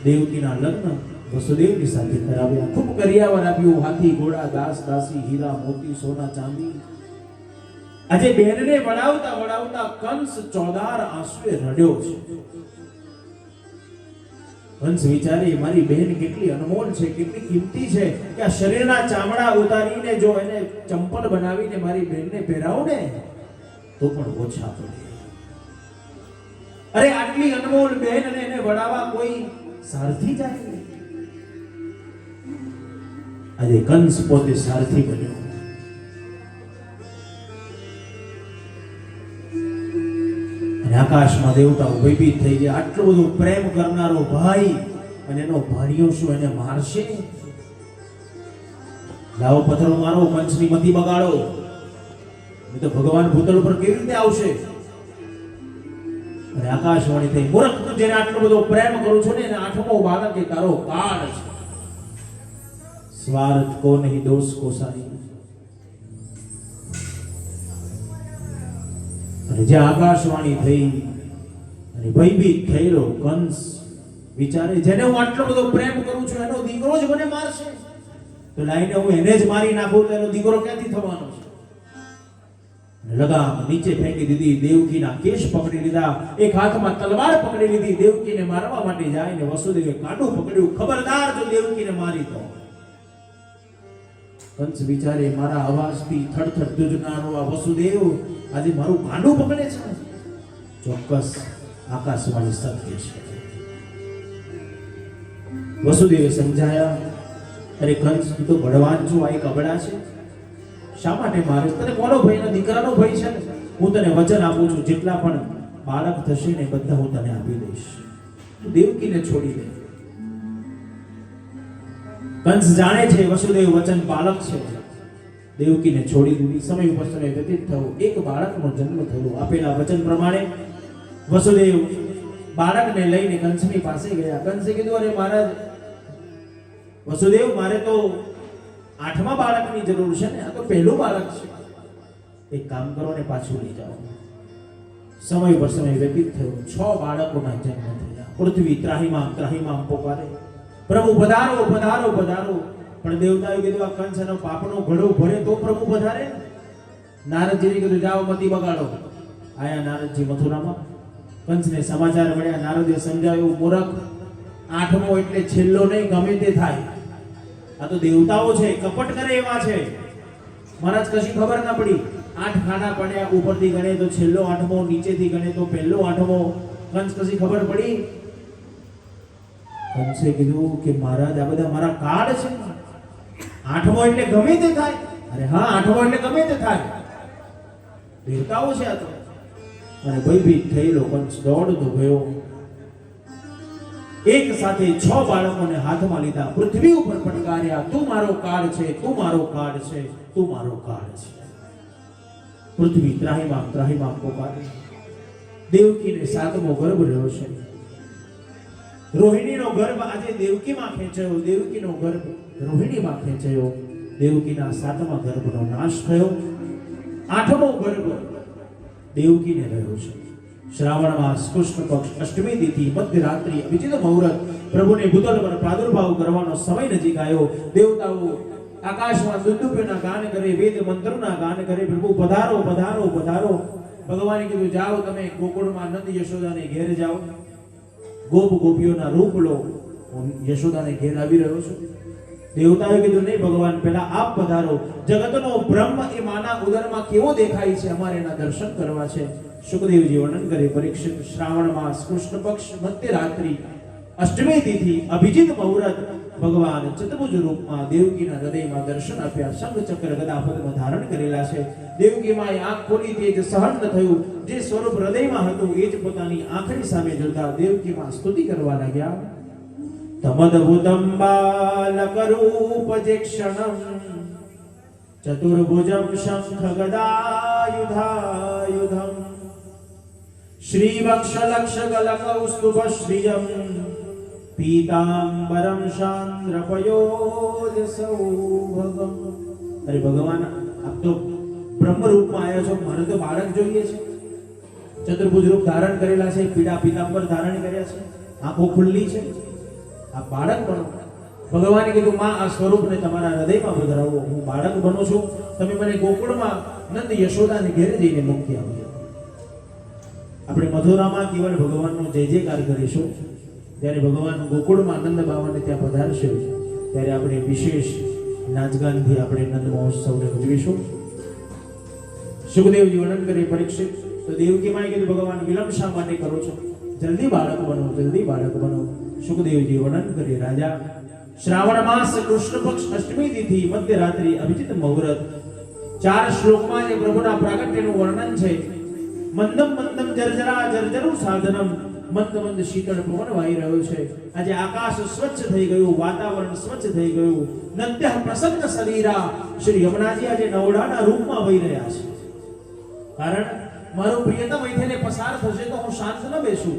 દેવકીના લગ્ન વસુદેવની સાથે કરાવ્યા. ખૂબ કરિયાવર આપ્યું, હાથી ઘોડા દાસ દાસી હીરા મોતી સોના ચાંદી. આજે બહેનને વડાવતા વડાવતા કંસ 14 આંસુએ રડ્યો છે. કંસ વિચારે મારી બહેન કેટલી અનમોલ છે, કેટલી કિંમતી છે કે આ શરીરના ચામડા ઉતારીને જો એને ચંપલ બનાવીને મારી બહેનને પહેરાવું ને તો પણ ઓછા પડે. અરે આટલી અનમોલ બહેન અને એને વડાવા કોઈ સારથી જાય. આજે કંસ પોતે સારથી બન્યો. અને આકાશમાં દેવતાઓ ભયભીત થઈ ગયા. આટલો બધો પ્રેમ કરનારો ભાઈ અને એનો ભાઈઓ શું એને મારશે? લાવો પથ્થરો મારો, કંસની મતી બગાડો. નહીં તો ભગવાન ભૂતળ પર કેવી રીતે આવશે? અને આકાશવાણી થઈ, મૂર્ખ, તું જેને આટલો બધો પ્રેમ કરું છું ને એને આઠમો બાળક એ તારો કાળ છે. સ્વાર્થ કો નહીં દોષ કો સારી. અને જે આકાશવાણી થઈ અને ભયભીત થયેલો કંસ વિચારે, જેને હું આટલો બધો પ્રેમ કરું છું એનો દીકરો જ મને મારશે, તો લાઈને હું એને જ મારી નાખું તો એનો દીકરો ક્યાંથી થવાનો છે? લગામ નીચે ફેંકી દીધી. દેવકીના કેશ પકડી લીધા, એક હાથમાં તલવાર પકડી લીધી. દેવકીને મારવા માટે જાય ને વસુદેવે કાંડું પકડ્યું. ખબરદાર જો દેવકીને મારી તો. કંસ વિચારે, મારા અવાજથી થરથર ધ્રુજનારો આ વસુદેવ આજે મારું કાંડું પકડે છે. ચોક્કસ આકાશવાણી સત્ય છે. વસુદેવે સમજાયા, અરે કંસ, તું તો બળવાન છો, આ એક અબળા છે, શા માટે મારે? તને કોનો ભય નથી? દીકરાનો ભય છે ને? હું તને વચન આપું છું, જેટલા પણ બાળક થશે ને બધા હું તને આપી દઈશ. તું દેવકીને છોડી દે. કંસ જાણે છે વસુદેવ વચન બાળક છે. દેવકીને છોડી દીધી. સમય ઉપર સમય વ્યતીત થયો, એક બાળકનો જન્મ થયો. આપેલા વચન પ્રમાણે વસુદેવ બાળકને લઈને કંસની પાસે ગયા. કંસે કીધું, અરે મહારાજ વસુદેવ, મારે તો 8મા બાળકની જરૂર છે ને, આ તો પહેલું બાળક છે. એક કામ કરો ને પાછું લઈ જાઓ. સમય પર સમય વ્યતીત થયો. 6 બાળકોના જન્મ થયા. પૃથ્વી ત્રાહિમામ ત્રાહિમામ પોકારે, પ્રભુ પધારો પધારો પધારો. પણ દેવતાએ કીધું, આ કંસ એનો પાપનો ઘડો ભરે તો પ્રભુ પધારે. નારદજીને કીધું, જાઓ મતી બગાડો. આયા નારદજી મથુરામાં. કંસને સમાચાર મળ્યા. નારદે સમજાવ્યું, મૂર્ખ, 8મો એટલે છેલ્લો નહીં, ગમે તે થાય. આ તો દેવતાઓ છે, કપટ કરે એવા છે. મહારાજ કશી ખબર ના પડી. 8 ખાના પડ્યા, ઉપરથી ગણે તો છેલ્લો 8મો, નીચેથી ગણે તો પહેલો 8મો. કંસ કશી ખબર પડી? કંસે કીધું કે મહારાજ, આ બધા મારા કાળ છે. 8મો એટલે ગમે તે થાય. અરે હા, 8મો એટલે ગમે તે થાય. દેવતાઓ છે આ તો. અને ભયભીત થયેલો કંસ દોડતો ગયો. એક સાથે 6 બાળકોને હાથમાં લીધા, પૃથ્વી ઉપર પટકાર્યા. તું મારો કાળ છે, તું મારો કાળ છે, તું મારો કાળ છે. પૃથ્વી ત્રાહિમામ ત્રાહિમામ પોકારે. દેવકીને 7મો ગર્ભ રહ્યો છે. રોહિણીનો ગર્ભ આજે દેવકીમાં ખેંચાયો, દેવકીનો ગર્ભ રોહિણીમાં ખેંચાયો. દેવકીના 7મા ગર્ભનો નાશ થયો. 8મો ગર્ભ દેવકીને રહ્યો છે. શ્રાવણ માસ કૃષ્ણ પક્ષ અષ્ટમી તિથિ મધ્યરાત્રિ અભિજીત મુહૂર્ત પ્રભુને ભૂતળ પર પ્રાદુર્ભાવ કરવાનો સમય નજીક આવ્યો. દેવતાઓ આકાશમાં દુંદુભ્યના ગાન કરે, વેદ મંત્રોના ગાન કરે. પ્રભુ પધારો પધારો પધારો. ભગવાને કીધું, જાઓ તમે ગોકુળમાં નંદ યશોદાને ઘેર જાઓ. ગોપ ગોપીઓના રૂપ લો, હું યશોદાને ઘેર આવી રહ્યો છું. દેવતાએ કીધું, નહીં ભગવાન, પહેલા આપ પધારો. જગતનો બ્રહ્મ એ માના ઉદરમાં કેવો દેખાય છે, અમારે એના દર્શન કરવા છે. સુખદેવજી વર્ણન કરે, પરીક્ષિત, શ્રાવણ માસ કૃષ્ણ પક્ષ મધ્યરાત્રિ અષ્ટમી તિથિ અભિજીત મુહૂર્ત ભગવાન ચતુર્ભુજ રૂપમાં દેવકીના હૃદયમાં દર્શન આપ્યા. શંખ ચક્ર ગદા પદ્મ ધારણ કરેલા છે. દેવકીમાં આંખ ખોલી તે જ સહન ન થયું. જે સ્વરૂપ હૃદયમાં હતું એ જ પોતાની આંખની સામે જોતા દેવકીમાં સ્તુતિ કરવા લાગ્યા. તમદભુતમ બાલકરૂપ જે ક્ષણમ ચતુર્ભુજમ શંખ ગદાયુધાયુધમ શ્રી વક્ષલક્ષ ગલકૌસ્તુભ શ્રિયમ પીતાંબરમ ચાંદ્રપયોજ સૌભગમ. અરે ભગવાન, આપ તો બ્રહ્મ રૂપમાં આવ્યા છો, મને તો બાળક જોઈએ છે. ચતુર્ભુજ રૂપ ધારણ કરેલા છે, પીળા પીતાંબર ધારણ કર્યા છે, આંખો ખુલ્લી છે. આ બાળક બનો. ભગવાને કીધું, માં આ સ્વરૂપને તમારા હૃદયમાં પધરાવો. હું બાળક બનું છું. તમે મને ગોકુળમાં નંદ યશોદાને ઘેર જઈને મૂકી આવ્યો. આપણે મથુરામાં કેવળ ભગવાનનો જય જયકાર કરીશું. જ્યારે ભગવાન ગોકુળમાં નંદ બાવાને ત્યાં પધારશે ત્યારે આપણે વિશેષ નાચગાનથી આપણે નંદ મહોત્સવને ઉજવીશું. સુખદેવજી વર્ણન કરી, પરીક્ષિત, તો દેવકી માએ કીધું, ભગવાન વિલંબ શા માટે કરો છો? જલ્દી બાળક બનો, જલ્દી બાળક બનો. સુખદેવજી વર્ણન કરી, રાજા, શ્રાવણ માસ કૃષ્ણ પક્ષ અષ્ટમી તિથિ મધ્યરાત્રિ અભિજીત મુહૂર્ત 4 શ્લોકમાં જે પ્રભુના પ્રાગટ્યનું વર્ણન છે મંદમ મંદમ જર્જરા જર્જરું સાધનમ મંદ મંદ શીતળ પવન વાઈ રહ્યો છે. આજે આકાશ સ્વચ્છ થઈ ગયું, વાતાવરણ સ્વચ્છ થઈ ગયું. નત્ય પ્રસન્ન શરીરા શ્રી યમુનાજી આજે નવડાના રૂપમાં વહી રહ્યા છે. કારણ મારો પ્રિયતમ અહીંથી પસાર થશે તો હું શાંત ન બેસું.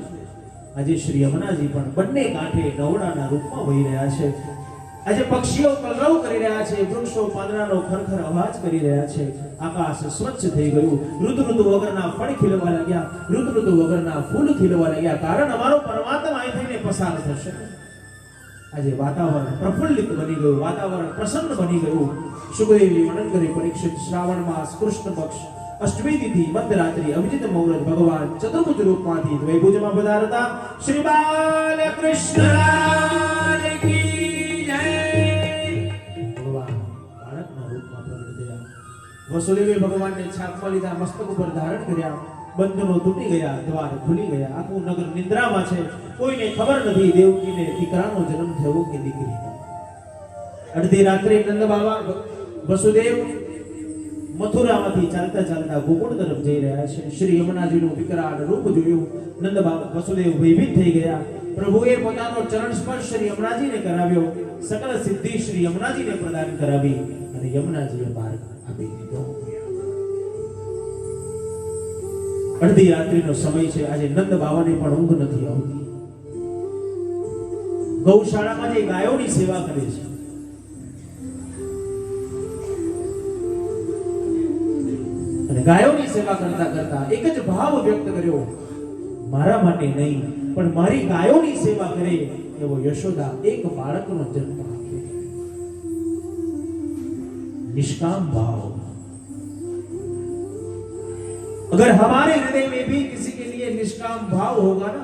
આજે શ્રી યમુનાજી પણ બંને કાંઠે નવડાના રૂપમાં વહી રહ્યા છે. આજે પક્ષીઓ કલરવ કરી રહ્યા છે, વૃક્ષો પાંદડાનો ખરખર અવાજ કરી રહ્યા છે. આકાશ સ્વચ્છ થઈ ગયું. ઋતુ વગરના ફળ ખીલવા લાગ્યા, ઋતુ વગરના ફૂલ ખીલવા લાગ્યા. કારણ અમારો પરમાત્મા અહીંથી પસાર થશે. આજે વાતાવરણ પ્રફુલ્લિત બની ગયું, વાતાવરણ પ્રસન્ન બની ગયું. સુખદેવજી વર્ણન કરી પરીક્ષિત શ્રાવણ માસ કૃષ્ણ પક્ષ અષ્ટમી તિથિ મધરાત્રિ અભિજીત મુહૂર્ત ભગવાન ચતુર્ભુજ રૂપમાંથી દ્વૈભુજમાં પધારતા શ્રી બાલકૃષ્ણ લાલ કી જય. ભગવાન બાળકના રૂપમાં પ્રગટ થયા. વસુદેવે ભગવાનને છાપમાં લીધા, મસ્તક ઉપર ધારણ કર્યા. બંધનો તૂટી ગયા, દ્વાર ખુલી ગયા. આખું નગર નિંદ્રામાં છે. કોઈને ખબર નથી દેવકીને દીકરાનો જન્મ થયો કે દીકરીનો. અડધી રાત્રે નંદ બાબા વસુદેવ મથુરામાંથી ચાલતા ચાલતા ગોકુળ તરફ જઈ રહ્યા છે. શ્રી યમુનાજીનું વિકરાળ રૂપ જોયું. નંદ બાબા વસુદેવ ભયભીત થઈ ગયા. પ્રભુએ પોતાનો ચરણ સ્પર્શ શ્રી યમુનાજીને કરાવ્યો. સકલ સિદ્ધિ શ્રી યમુનાજીને પ્રદાન કરાવી અને યમુનાજીએ માર્ગ આપી દીધો. અડધી રાત્રિનો સમય છે. આજે નંદ બાબાને પણ ઊંઘ નથી આવતી. ગૌશાળામાં જે ગાયોની સેવા કરે છે, અને ગાયોની સેવા કરતા કરતા એક જ ભાવ વ્યક્ત કર્યો, મારા માટે નહીં પણ મારી ગાયોની સેવા કરે એવો યશોદા એક બાળકનો જન્મ આપે. निष्काम भाव. अगर हमारे हृदय में भी किसी के लिए निष्काम भाव होगा ना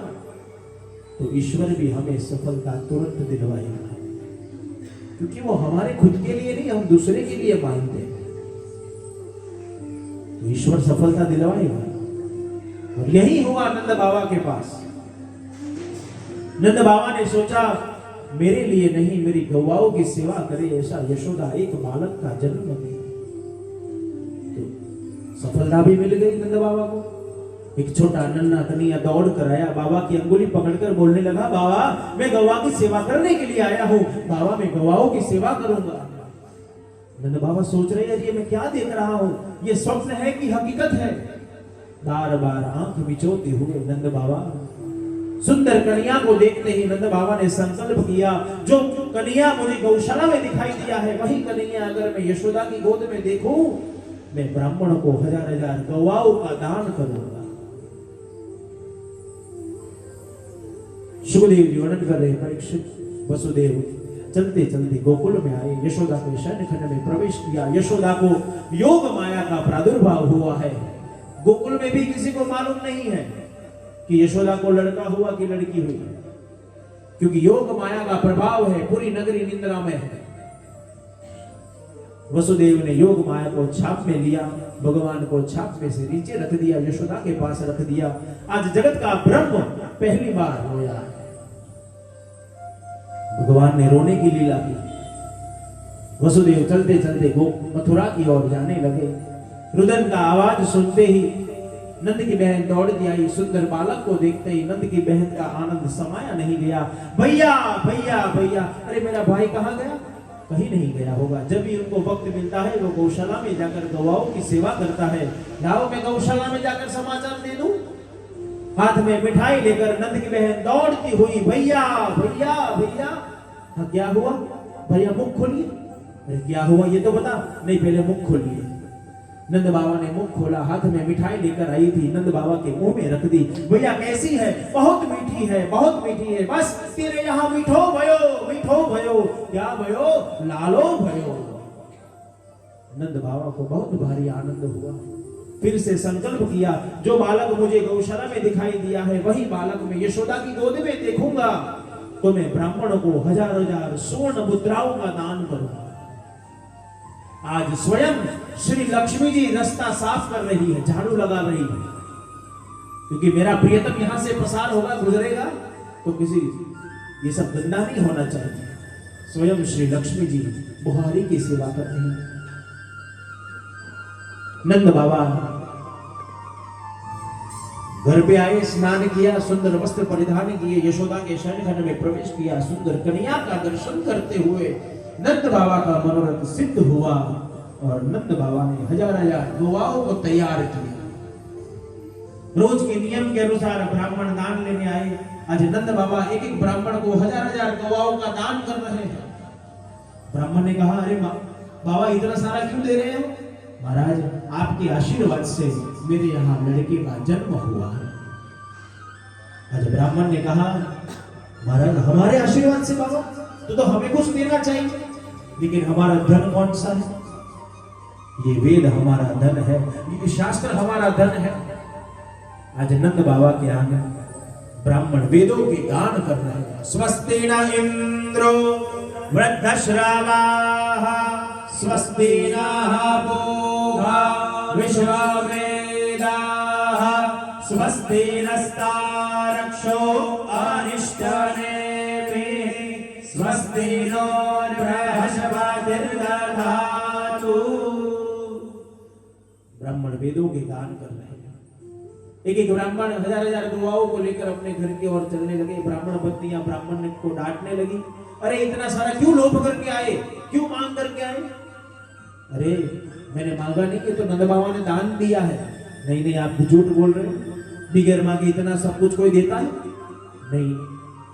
तो ईश्वर भी हमें सफलता तुरंत दिलवाएगा. क्योंकि वो हमारे खुद के लिए नहीं, हम दूसरे के लिए मांगते हैं. तो ईश्वर सफलता दिलवाएगा. और यही हुआ नंद बाबा के पास. नंद बाबा ने सोचा मेरे लिए नहीं मेरी गौवाओं की सेवा करे ऐसा यशोदा एक बालक का जन्म दे. तो सफलता भी मिल गई नंद बाबा को. एक छोटा नन्हा कन्हैया दौड़ कर आया, बाबा की अंगुली पकड़कर बोलने लगा, बाबा मैं गौवा की सेवा करने के लिए आया हूं. बाबा मैं गौवाओं की सेवा करूंगा. नंद बाबा सोच रहे हैं ये मैं क्या देख रहा हूं, ये स्वप्न है कि हकीकत है. बार बार आंख मिचोते हुए नंद बाबा सुंदर कन्या को देखते ही नंद बाबा ने संकल्प किया, जो कन्या मुझे गौशाला में दिखाई दिया है वही कन्या अगर मैं यशोदा की गोद में देखूं, मैं ब्राह्मण को 1000 गौवाओं का दान करूंगा. सुखदेव जी वर्णन कर रहे परीक्षित वसुदेव चलते चलते गोकुल में आए. यशोदा के शयन खंड में प्रवेश किया. यशोदा को योग माया का प्रादुर्भाव हुआ है. गोकुल में भी किसी को मालूम नहीं है कि यशोदा को लड़का हुआ कि लड़की हुई, क्योंकि योग माया का प्रभाव है. पूरी नगरी निंद्रा में है. वसुदेव ने योग माया को छाप में लिया, भगवान को छाप में से नीचे रख दिया, यशोदा के पास रख दिया. आज जगत का ब्रह्म पहली बार रोया. भगवान ने रोने की लीला की. वसुदेव चलते चलते मथुरा की ओर जाने लगे. रुदन का आवाज सुनते ही नंद की बहन दौड़ती आई. सुंदर बालक को देखते ही नंद की बहन का आनंद समाया नहीं गया. भैया भैया भैया, अरे मेरा भाई कहाँ गया? कहीं नहीं गया होगा. जब भी उनको वक्त मिलता है वो गौशाला में जाकर गौवाओं की सेवा करता है. लाओ मैं गौशाला में जाकर समाचार दे दूं. हाथ में मिठाई लेकर नंद की बहन दौड़ती हुई, भैया भैया भैया. हाँ क्या हुआ? भैया मुख खोलिए. अरे क्या हुआ ये तो बता. नहीं पहले मुख खोलिए. नंद बाबा ने मुख खोला. हाथ में मिठाई लेकर आई थी, नंद बाबा के मुंह में रख दी. भैया कैसी है? बहुत मीठी है, बहुत मीठी है. बस तेरे यहाँ मीठो भयो, मीठो भयो. क्या भयो? लालो भयो. नंद बाबा को बहुत भारी आनंद हुआ. फिर से संकल्प किया, जो बालक मुझे गौशाला में दिखाई दिया है वही बालक मैं यशोदा की गोद में देखूंगा तो मैं ब्राह्मण को 1000 स्वर्ण मुद्राओं का दान करूंगा. आज स्वयं श्री लक्ष्मी जी रास्ता साफ कर रही है, झाड़ू लगा रही है, क्योंकि मेरा प्रियतम यहां से पसार होगा, गुजरेगा तो किसी ये सब गंदा नहीं होना चाहिए. स्वयं श्री लक्ष्मी जी बुहारी की सेवा कर रही है. नंद बाबा घर पे आए, स्नान किया, सुंदर वस्त्र परिधान किए, यशोदा के शयनखंड में प्रवेश किया, सुंदर कन्या का दर्शन करते हुए नंद बाबा का मनोरथ सिद्ध हुआ और नंद बाबा ने हजार हजार गवाओं को तैयार किया। रोज के नियम के अनुसार ब्राह्मण दान लेने आए। आज नंद बाबा एक एक ब्राह्मण को हजार हजार गवाओं का दान कर रहे हैं। ब्राह्मण ने कहा, अरे बाबा इतना सारा क्यों दे रहे हो? महाराज, आपके आशीर्वाद से मेरे यहाँ लड़के का जन्म हुआ है। आज ब्राह्मण ने कहा, महाराज हमारे आशीर्वाद से बाबा तो हमें कुछ देना चाहिए, लेकिन हमारा धन कौन सा है? ये वेद हमारा धन है, ये शास्त्र हमारा धन है। आज नंद बाबा के आगे ब्राह्मण वेदों के दान कर रहे हैं। स्वस्ति न इंद्रो वृद्धश्रवाः स्वस्ति नः पूषा विश्ववेदाः स्वस्ति नस्तारक्षो अरिष्टनेमिः स्वस्ति नो बृहस्पतिर्दधातु। ब्राह्मण वेदों के दान कर रहे हैं। एक एक ब्राह्मण हजार हजार गवाओं को लेकर अपने घर की ओर चलने लगे। ब्राह्मण पत्नियां ब्राह्मण को डांटने लगी, अरे इतना सारा क्यों लोभ करके आए, क्यों मांग करके आए? अरे मैंने मांगा नहीं, कि तो नंद बाबा ने दान दिया है। नहीं नहीं, आप झूठ बोल रहे हो, बिगैर मांगे इतना सब कुछ कोई देता है? नहीं,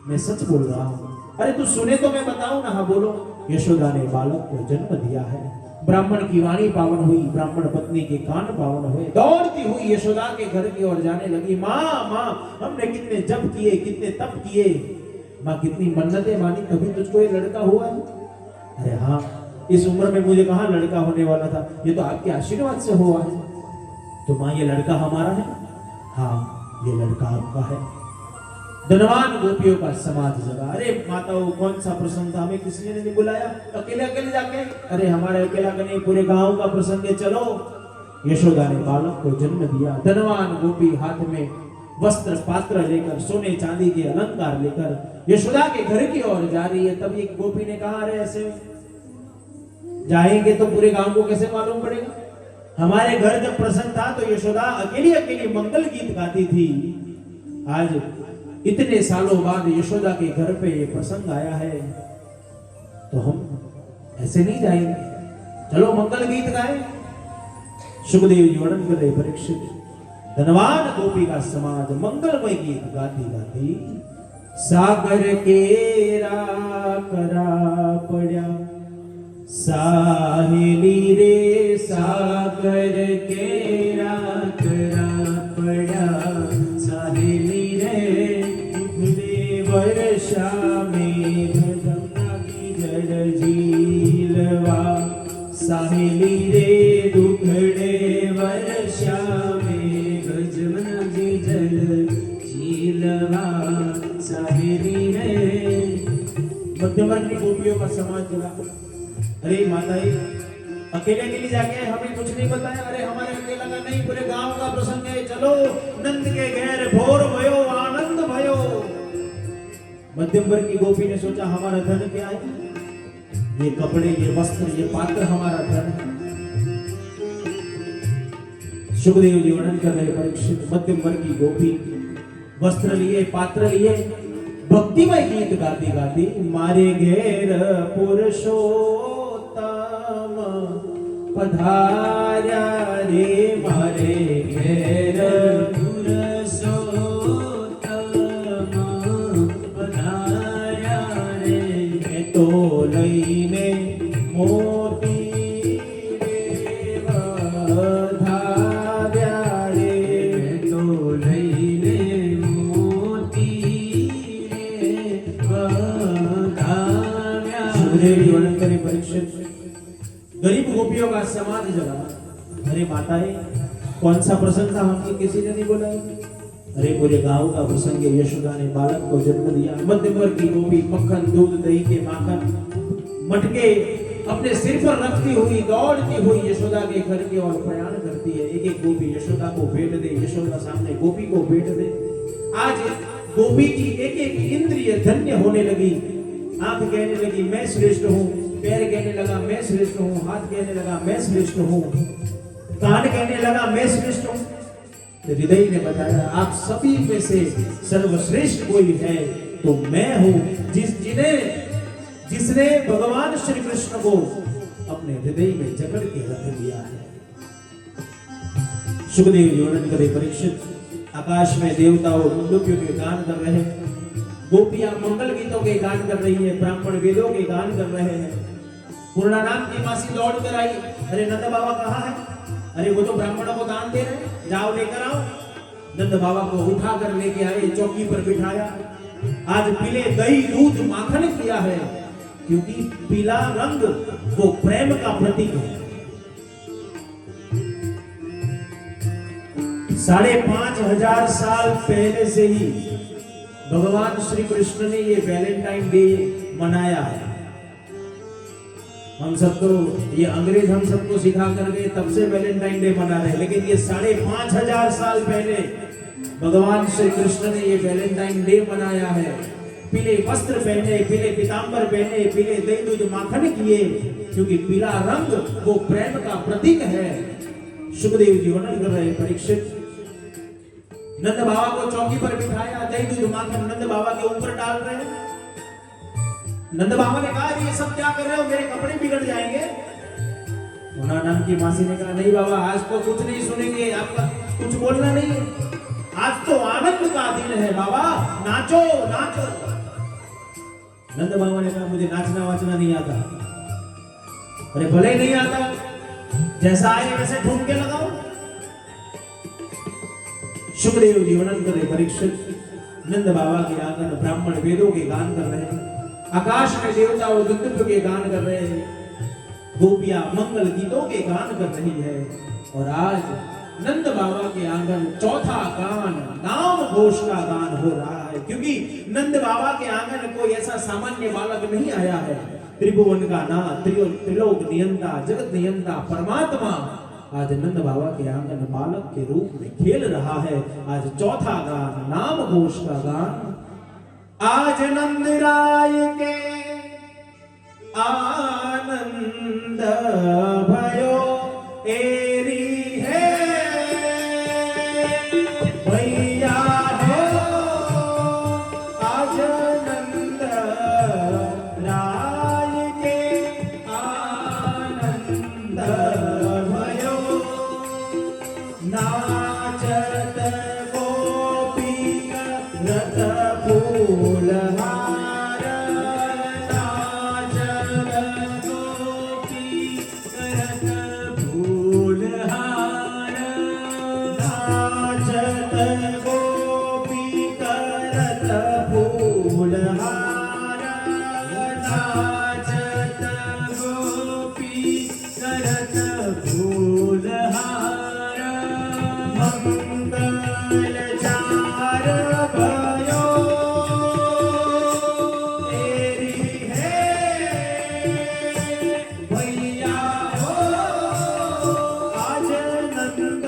मैं सच बोल रहा हूँ। अरे तू सुने तो मैं बताऊं ना। हाँ बोलो। यशोदा ने बालक को जन्म दिया है। ब्राह्मण की वाणी पावन हुई, ब्राह्मण पत्नी के कान पावन हुए। दौड़ती हुई यशोदा के घर की ओर जाने लगी। माँ माँ, हमने कितने जप किए, कितने तप किए, माँ कितनी मन्नतें मानी, कभी तुझको ये लड़का हुआ है? अरे हाँ, इस उम्र में मुझे कहाँ लड़का होने वाला था, ये तो आपके आशीर्वाद से हुआ है। तो माँ ये लड़का हमारा है? हाँ, ये लड़का आपका है। धनवान गोपियों का समाज जगा। अरे माताओं, कौन सा प्रसंग था, हमें किसी ने नहीं बुलाया? अकेले अकेले जाके? अरे हमारे अकेला का नहीं, पूरे गांव का प्रसंग है, चलो। यशोदा ने बालक को जन्म दिया। धनवान गोपी हाथ में वस्त्र पात्र लेकर, सोने चांदी के अलंकार लेकर यशोदा के घर की ओर जा रही है। तब एक गोपी ने कहा, अरे ऐसे जाएंगे तो पूरे गांव को कैसे मालूम पड़ेगा? हमारे घर जब प्रसंग था तो यशोदा अकेली अकेली मंगल गीत गाती थी। आज इतने सालों बाद यशोदा के घर पे ये प्रसंग आया है, तो हम ऐसे नहीं जाएंगे, चलो मंगल गीत गाए। सुखदेव जी वर्णन कर रहे, परीक्षित धनवान गोपी का समाज मंगलमय गीत गाती गाती सागर केरा करा पड़ा, साहेली रे सागर केरा करा पड़ा, साहेली रे वर्षा में जल झीलवा, साहेली रे दुखड़े वर्षा में गजमनागी जल झीलवा, साहेली रे। मध्यवर्ग की गोपियों का समाज जुड़ा। अरे माताएं, अकेले अकेले जाके हमें कुछ नहीं बताया? अरे हमारे अकेला का नहीं, पूरे गांव का प्रसंग है, चलो। नंद के घेर भोर भयो आनंद भयो। मध्यम वर्ग की गोपी ने सोचा, हमारा धन क्या है? ये कपड़े, ये वस्त्र, ये पात्र हमारा धन है। सुखदेव जी वर्णन कर रहे, परीक्षित मध्यम वर्ग की गोपी वस्त्र लिए, पात्र लिए, भक्तिमय गीत गाती गाती मारे घेर पुरुषोत्तम पधार्या रे, मारे घेर तो लईने मोती रे धार्या रे, तो लईने मोती रे धार्या। सुखदेव जी वर्णन करें, परीक्षित गरीब गोपियों का समाज जगा। अरे माताएं, कौन सा प्रसंग था, हमको किसी ने नहीं बुलाया? अरे पूरे गांव का प्रसंग है। यशोदा ने बालक को जन्म दिया। मध्यम वर्ग की गोपी मक्खन, दूध, दही के माखन मटके अपने सिर पर रखती हुई दौड़ती हुई यशोदा के घर की ओर प्रयाण करती है। एक एक गोपी यशोदा को भेंट दे, यशोदा सामने गोपी को भेंट दे। आज गोपी की एक एक इंद्रिय धन्य होने लगी। आंख कहने लगी मैं श्रेष्ठ हूँ, पैर कहने लगा मैं श्रेष्ठ हूँ, हाथ कहने लगा मैं श्रेष्ठ हूँ, कान कहने लगा मैं श्रेष्ठ हूँ। तो हृदय ने बताया आप सभी में से सर्वश्रेष्ठ कोई है तो मैं हूं, जिसने भगवान श्री कृष्ण को अपने हृदय में जकड़ के रख लिया है। सुखदेव जी वर्णन करे, परीक्षित आकाश में देवताओं मुंडुकियों के गान कर रहे हैं, गोपियां मंगल गीतों के गान कर रही है, ब्राह्मण वेदों के गान कर रहे हैं। पूर्णानंद की मासी दौड़ कर आई, अरे नंद बाबा कहाँ है? अरे वो तो ब्राह्मणों को दान दे रहे, जाओ लेकर आओ। नंद बाबा को उठा कर लेके आए, चौकी पर बिठाया। आज पीले दही दूध माखन किया है, क्योंकि पीला रंग वो प्रेम का प्रतीक है। 5,500 साल पहले से ही भगवान श्री कृष्ण ने ये वैलेंटाइन डे मनाया है। हम सब तो ये अंग्रेज हम सबको सिखा कर गए, तब से वैलेंटाइन डे मना रहे हैं, लेकिन ये 5,500 साल पहले भगवान श्री कृष्ण ने ये वैलेंटाइन डे मनाया है। पीले वस्त्र पहने, पीले पीतांबर पहने, पीले दही दूध माखन किए, क्योंकि पीला रंग वो प्रेम का प्रतीक है। सुखदेव जी वर्णन कर रहे, परीक्षित नंद बाबा को चौकी पर बिठाया, दही दूध माखन नंद बाबा के ऊपर डाल रहे हैं। नंद बाबा ने कहा ये सब क्या कर रहे हो, मेरे कपड़े बिगड़ जाएंगे। पूर्णानंद की मासी ने कहा नहीं बाबा, आज तो कुछ नहीं सुनेंगे, आपका कुछ बोलना नहीं है, आज तो आनंद का दिन है बाबा, नाचो नाचो। नंद बाबा ने कहा मुझे नाचना वाचना नहीं आता। अरे भले नहीं आता, जैसा आए वैसे ढूंढ के लगाओ। सुखदेव जी वर्णन करे, परीक्षित नंद बाबा के आंगन ब्राह्मण वेदों के गान कर रहे हैं, आकाश में देवताओं दुंदुभ के गान कर रहे हैं, गोपियां मंगल गीतों के गान कर रही है। और आज नंद बाबा के आंगन चौथा गान नाम घोष का गान हो रहा है, क्योंकि नंद बाबा के आंगन कोई ऐसा सामान्य बालक नहीं आया है। त्रिभुवन का नाथ, त्रिलोक नियंता, जगत नियंता परमात्मा आज नंद बाबा के आंगन बालक के रूप में खेल रहा है। आज चौथा गान नाम घोष का गान। आज नंद राय के आनंद भयो एरी है भैया हो। आज नंद राय के आनंद भयो नाचत गोपी रत फूल हार, नाचत गोपी रत फूल हार, नाचत गोपी करत फूल हार, नाचत गोपी करत फूल हार। मंगल चार भयो तेरी है भैया हो। आज नंद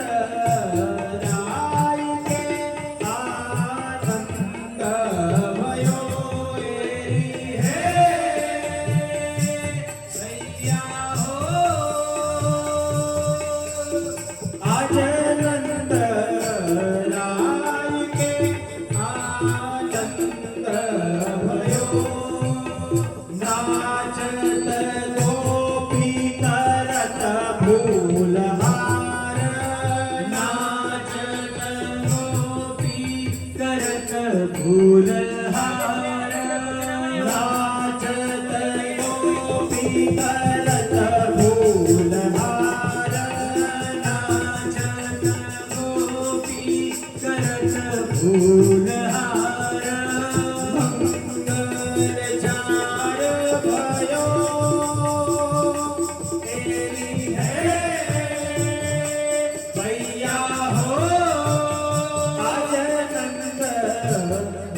राय के आनंद भयो तेरी है भैया हो। आज नंद राय के आनंद भयो नाचत गोपी करत फूल हार, नाचत गोपी करत फूल हार, नाचत गोपी करत फूल हार, नाचत गोपी करत फूल हार। मंगल चार भयो तेरी है भैया हो। आज नंद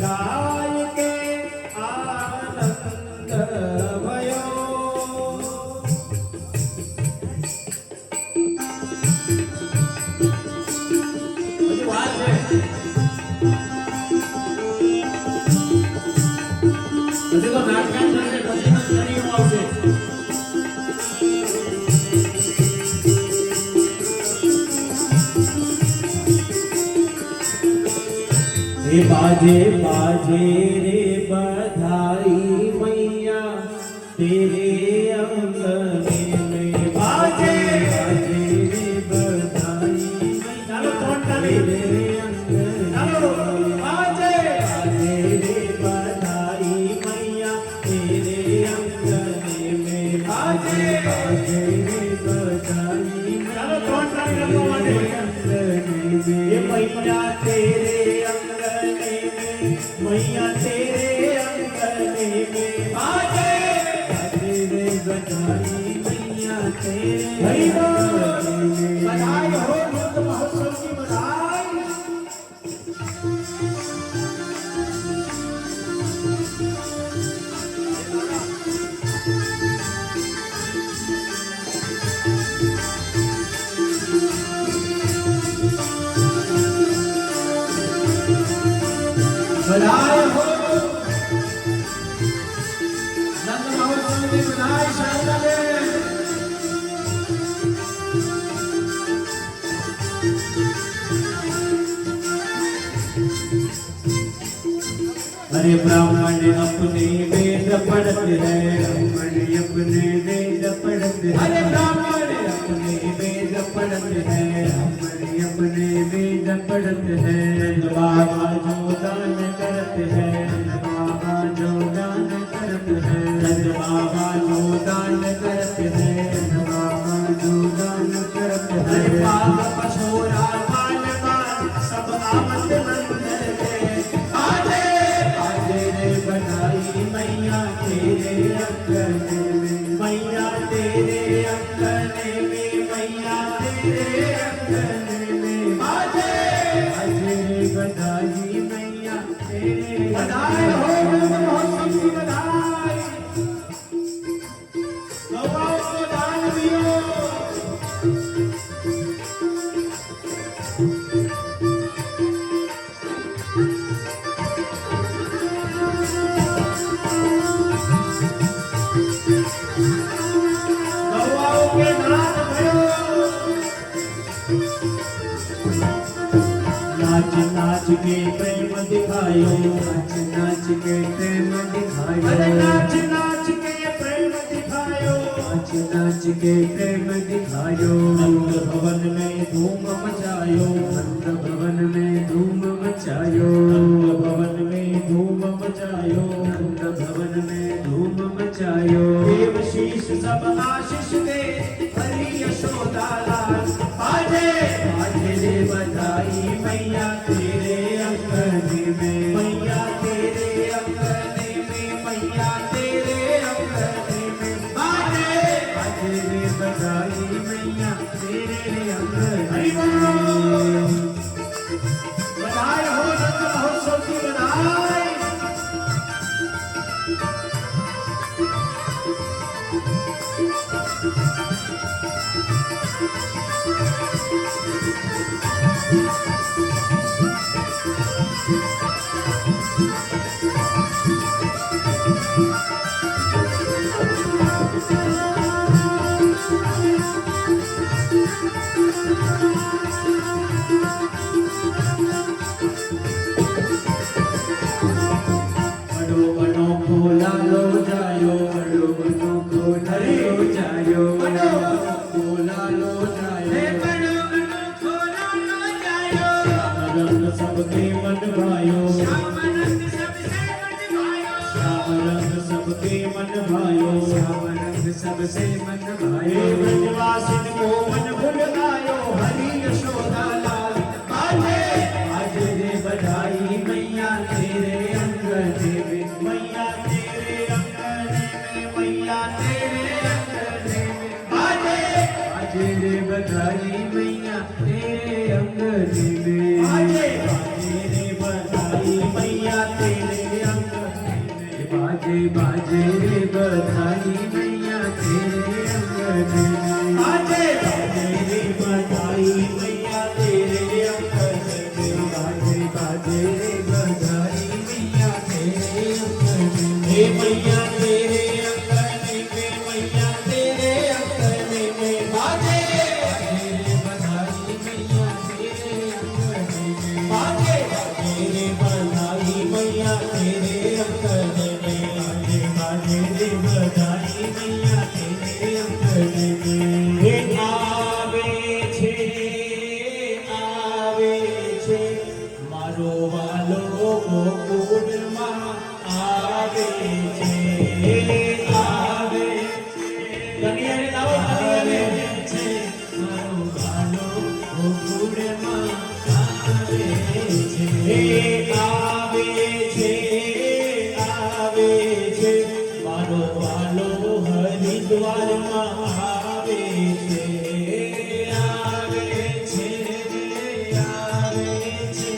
राय के आनंद भयो। मुझे बात है, मुझे तो नाटकां करके पसंद नहीं हुआ उसे। ये बाजे बाजे रे बधाई मैया तेरे अंगने में बाजे बाजे रे बधाई चलो तेरे अंगने चलो बाजे बाजे रे बधाई मैया तेरे अंगने में बाजे बाजे रे बधाई चलो ये मैया तेरे अंगने में मैया तेरे अंगने में बाजे बाजे रे बधाई मैया तेरे अंगने में बधाई हो मुक्त महोत्सव की बधाई बधाई हो नंद महोत्सव की बधाई शारदा देवी अरे ब्राह्मण अपने वेद पढ़ते हैं ब्राह्मण अपने वेद पढ़ते हैं अरे ब्राह्मण अपने वेद पढ़ते हैं ब्राह्मण अपने वेद पढ़ते हैं बाबा जो दान करते हैं बाबा जो दान करते हैं बाबा जो दान करते हैं बाबा जो दान करते हैं बाबा पछोरा मान मान सब आमद मंदिर में आजे आजे रे बधाई मैया तेरे अंगने में मैया तेरे अंगने में मैया तेरे अंगने में आजे आजे रे बधाई मैया तेरे बधाई हो महोत्सव की बधाई गवाओं को दान दियो गवाओं के दान भयो नाच नाच के प्रेम दिखायो नाच नाच के प्रेम दिखायो अरे नाच नाच के प्रेम दिखायो नाच नाच के प्रेम दिखायो नंद भवन में धूम मचायो नंद भवन में धूम मचायो नंद भवन में धूम मचायो नंद भवन में धूम मचायो देव शीश सब आशीष दे हरि यशोदा लाल बाजे बाजे रे बधाई मैया तेरे अंगने में मैया तेरे अंगने में मैया तेरे अंगने में बाजे बाजे रे बधाई मैया तेरे अंगने में बधाई हो नंद महोत्सव की बधाई बड़ो बड़ो खोला लो जायो बड़ो बड़ो खोला लो जायो बड़ो खोला लो जायो बड़ो बड़ो खोला लो जायो श्याम रंग सबके मन भायो श्याम रंग सबसे मन भायो श्याम रंग सबके मन भायो श्याम रंग सबसे मन भायो ब्रजवासिन को मन भुल आयो हरि यशोदा लाल बाजे बाजे रे बधाई मैया तेरे अंगने में मैया तेरे अंगने में मैया तेरे अंगने में बाजे बाजे रे बधाई मैया तेरे अंगने में बाजे बाजे रे बधाई मैया तेरे अंगने में बाजे बाजे रे बधाई मैया तेरे अंगने में बाजे बाजे रे बधाई मैया तेरे अंगने में बाजे बाजे रे बधाई मैया तेरे अंगने में मैया तेरे अंगने में मैया तेरे अंगने में बाजे बाजे रे बधाई मैया तेरे अंगने में बाजे बाजे रे बधाई છે મારો વાલો ગોકુળમાં આવે છે આવે કન્યાને લાવો કન્યાને છે મારો વાલો ગોકુળમાં આવે છે આવે છે મારો વાલો હરિદ્વારમાં આવે છે આવે છે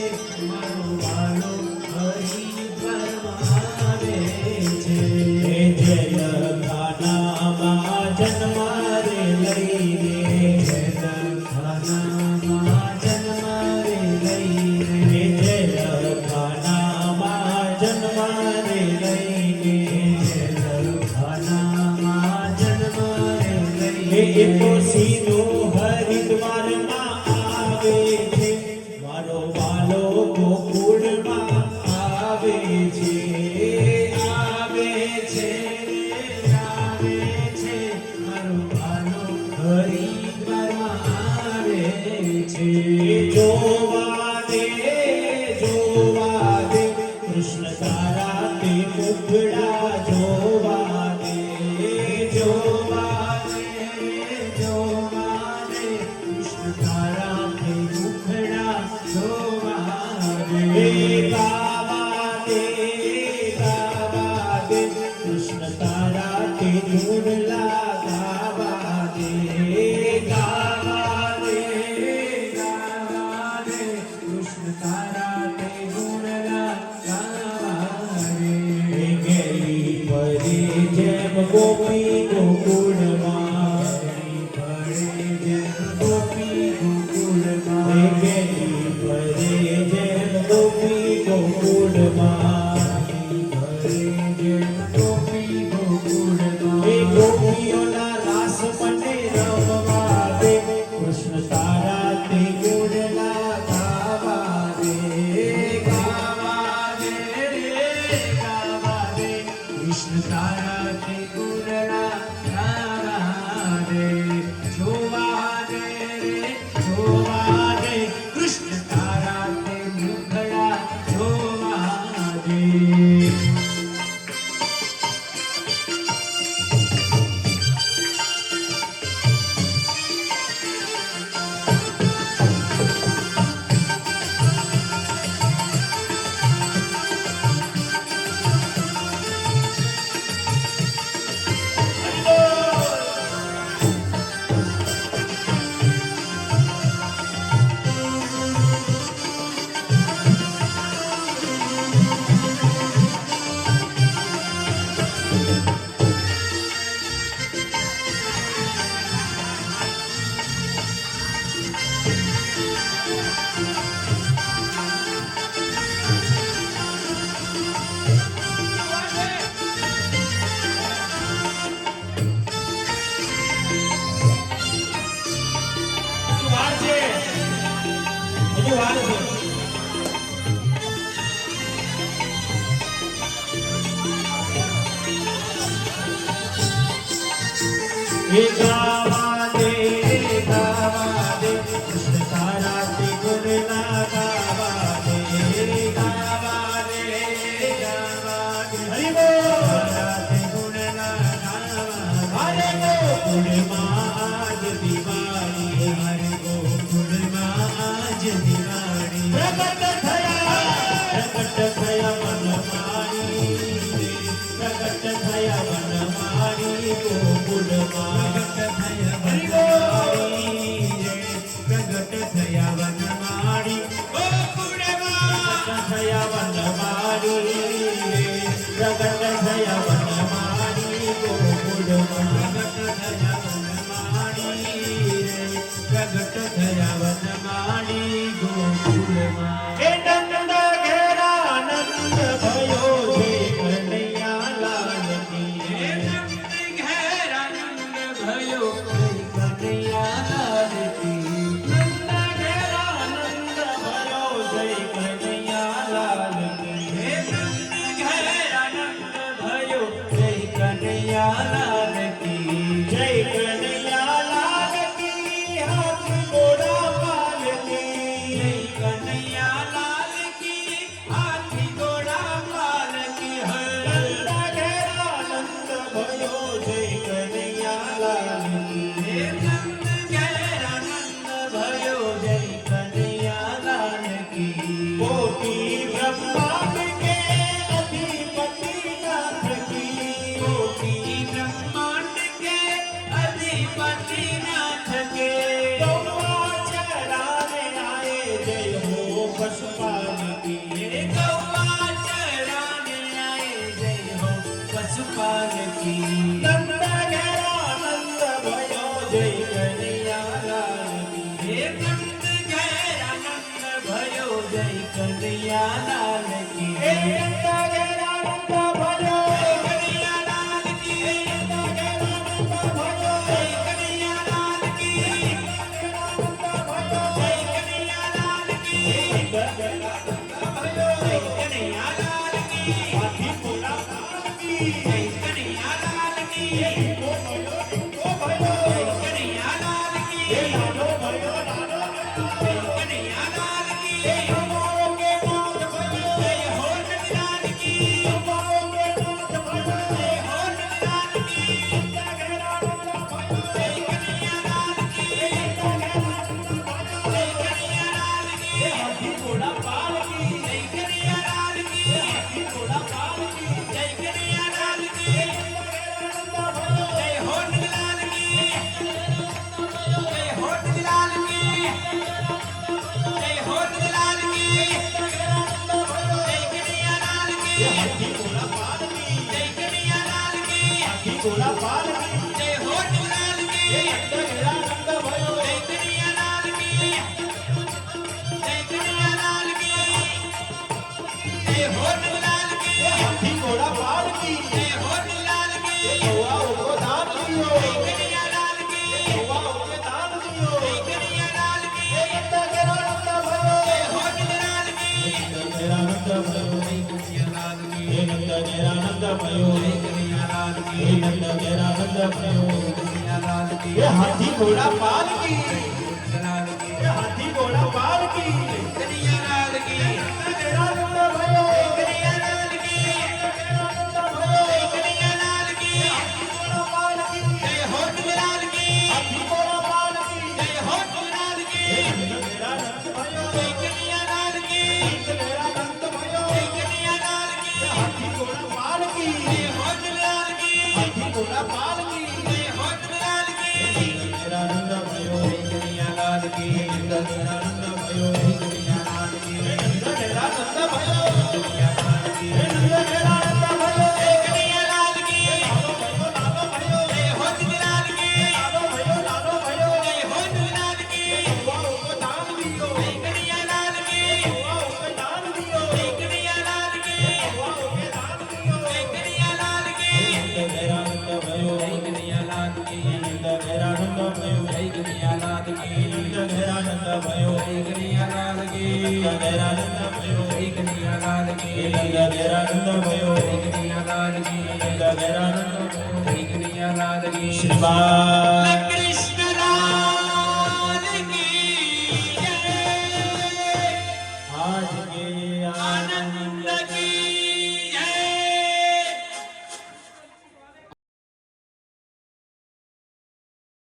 મારો વાલો હરિદ્વારમાં આવે છે જલખાનામાં જન્મ રે લઈને જલખાનામાં જન્મ રે લઈને જલખાનામાં જન્મ રે લઈને જલખાનામાં જન્મ રે એ લઈને તો સીધો હરિદ્વારમાં આવે છે મારો વાલો ગોકુળમાં આવે છે આવે છે મારો વાલો હરિદ્વારમાં આવે છે જોવા દે કૃષ્ણ તારા તે મુખડા જોવા દે કૃષ્ણ તારા તે મુખડા જોવા એ દે ગાવા દે કૃષ્ણ તારા તે ધૂળલા ગાવા દે કૃષ્ણ તારા તે ગુણલા ગાવા રે ગેલી પરી જેમ ગોપી ગોકુળમાં પડે જેમ ગોપી ગોકુળમાં ગેલી પરી જેમ ગોપી ગોકુળમાં પડે જેમ ગોપી ગોકુળમાં એ ગોપીઓના રાસ મને રમવા દે કૃષ્ણ તારા તે ગુણલા ગાવા દે કૃષ્ણ તારા તે ગુણલા ગાવા રે જોવા દે કૃષ્ણ તારા તે મુખડા જોવા દે વાર છે હજુ વાર છે એ ગાવા દે કૃષ્ણ તારા તે ગુણના ગાવા દે હરિ બોલ તે ગુણલા ગાવા હરે ગોકુળમાં આજ દિવાળી હરે ગોકુળમાં આજ દિવાળી પ્રગટ થયા વનમાળી પ્રગટ થયા વનમાળી ગોકુળમાં પ્રગટ થયા વનમાળી થયા વનમાળી પ્રગટ થયા વનમાળી ગોકુળમાં પ્રગટ થયા વનમાળી ગોકુળમાં એ નંદ ઘેરા આનંદ ભયો છે કનૈયા લાલ કી भयो કનૈયા લાલ કી નંદ ઘેરા આનંદ ભયો છે કનૈયા લાલ કી भयो જય કનૈયા લાલ કી જય કનૈયા લાલ કી હાથ ગોરા પાલ કી જય કનૈયા जय कन्हैया लाल की એ નંદા ઘેરા નંદા ભયો જય કનૈયા લાલ કી એ નંદા ઘેરા નંદા ભયો જય કનૈયા લાલ કી નંદા ભયો જય કનૈયા લાલ કી નંદા ઘેરા નંદા ભયો જય કનૈયા લાલ કી હાથી ઘોડા લાલ કી જય કનૈયા લાલ કી ઓ ભયો જય કનૈયા લાલ કી એ લાડો ભયો લાડો જય કનૈયા લાલ કી એ અમારો કે નાથ ભયો જય હો નંદલાલ કી અમારો કે નાથ ભયો જય હો નંદલાલ કી નંદા ઘેરા નંદા ભયો જય કનૈયા લાલ કી નંદા ઘેરા નંદા ભયો જય કનૈયા લાલ કી એ હાથી ઘોડા પાલ કી જય કનૈયા લાલ કી હાથી ઘોડા પાલ કી જય કનૈયા લાલ કી નંદા ઘેરા નંદા ભયો જય હો નંદલાલ કી જય હો નંદલાલ કી જય હો નંદલાલ કી નંદા ઘેરા નંદા ભયો જય કનૈયા લાલ કી હાથી ઘોડા પાલ કી જય કનૈયા લાલ કી હાથી ઘોડા પાલ કી જય હો નંદલાલ કી નંદા ઘેરા નંદા ભયો જય કનૈયા લાલ કી જય કનૈયા લાલ કી જય હો નંદલાલ કી હાથી ઘોડા પાલ કી જય હો નંદલાલ કી ઓવા ઓકો દાન દિયો જય કનૈયા લાલ કી ઓવા ઓકે દાન દિયો જય કનૈયા લાલ કી નંદા ઘેરા નંદા ભયો જય હો નંદલાલ કી ઘેરા નંદા ભયો જય કન્હૈયા લાલ કી હે નંદા ઘેરા નંદા ભયો જય કન્હૈયા લાલ હે કી નંદા ઘેરા નંદા ભયો કન્હૈયા લાલ કી એ હાથી ઘોડા પાલ કી લાલ કી એ હાથી ઘોડા પાલ કી કન્હૈયા લાલ કી નંદા ઘેરા નંદા ભયો કનૈયા લાલ કી નંદા ભયો કનૈયા લાલ કી હાથી ઘોડા પાલ કી જય હો નંદલાલ કી હાથી ઘોડા પાલ કી જય હો નંદલાલ કી નંદા ઘેરા નંદા ભયો જય કનૈયા લાલ કી નંદા ઘેરા નંદા ભયો જય કનૈયા લાલ કી હાથી ઘોડા પાલ કી જય હો નંદલાલ કી હાથી ઘોડા પાલ કી જય હો નંદલાલ કી ઘેરા નંદા ભયો કન્હૈયા લાલ કી નંદા ઘેરા નંદા ભયો કન્હૈયા લાલ કી નંદા ઘેરા નંદા ભયો કન્હૈયા લાલ કી નંદા ઘેરા નંદા ભયો જય કનૈયા લાલ કી લાલો ભયો લાલો ભયો જય હો નંદલાલ કી લાલો ભયો લાલો ભયો જય હો નંદલાલ કી ઓવા ઓકો દાન દિયો જય કનૈયા લાલ કી ઓવા ઓકો દાન દિયો જય કનૈયા લાલ કી ઓવા ઓકે દાન દિયો જય કનૈયા લાલ કી નંદા ઘેરા નંદા ભયો જય કન્હૈયા લાલ કી નંદા ઘેરા નંદા ભયો જય કન્હૈયા લાલ કી નંદા ઘેરા નંદા ભયો જય કન્હૈયા લાલ કી નંદા ઘેરા નંદા ભયો જય કન્હૈયા લાલ કી નંદા ઘેરા નંદા ભયો જય કન્હૈયા લાલ કી નંદા ઘેરા નંદા ભયો જય કન્હૈયા લાલ કી શ્રી બાલ કૃષ્ણ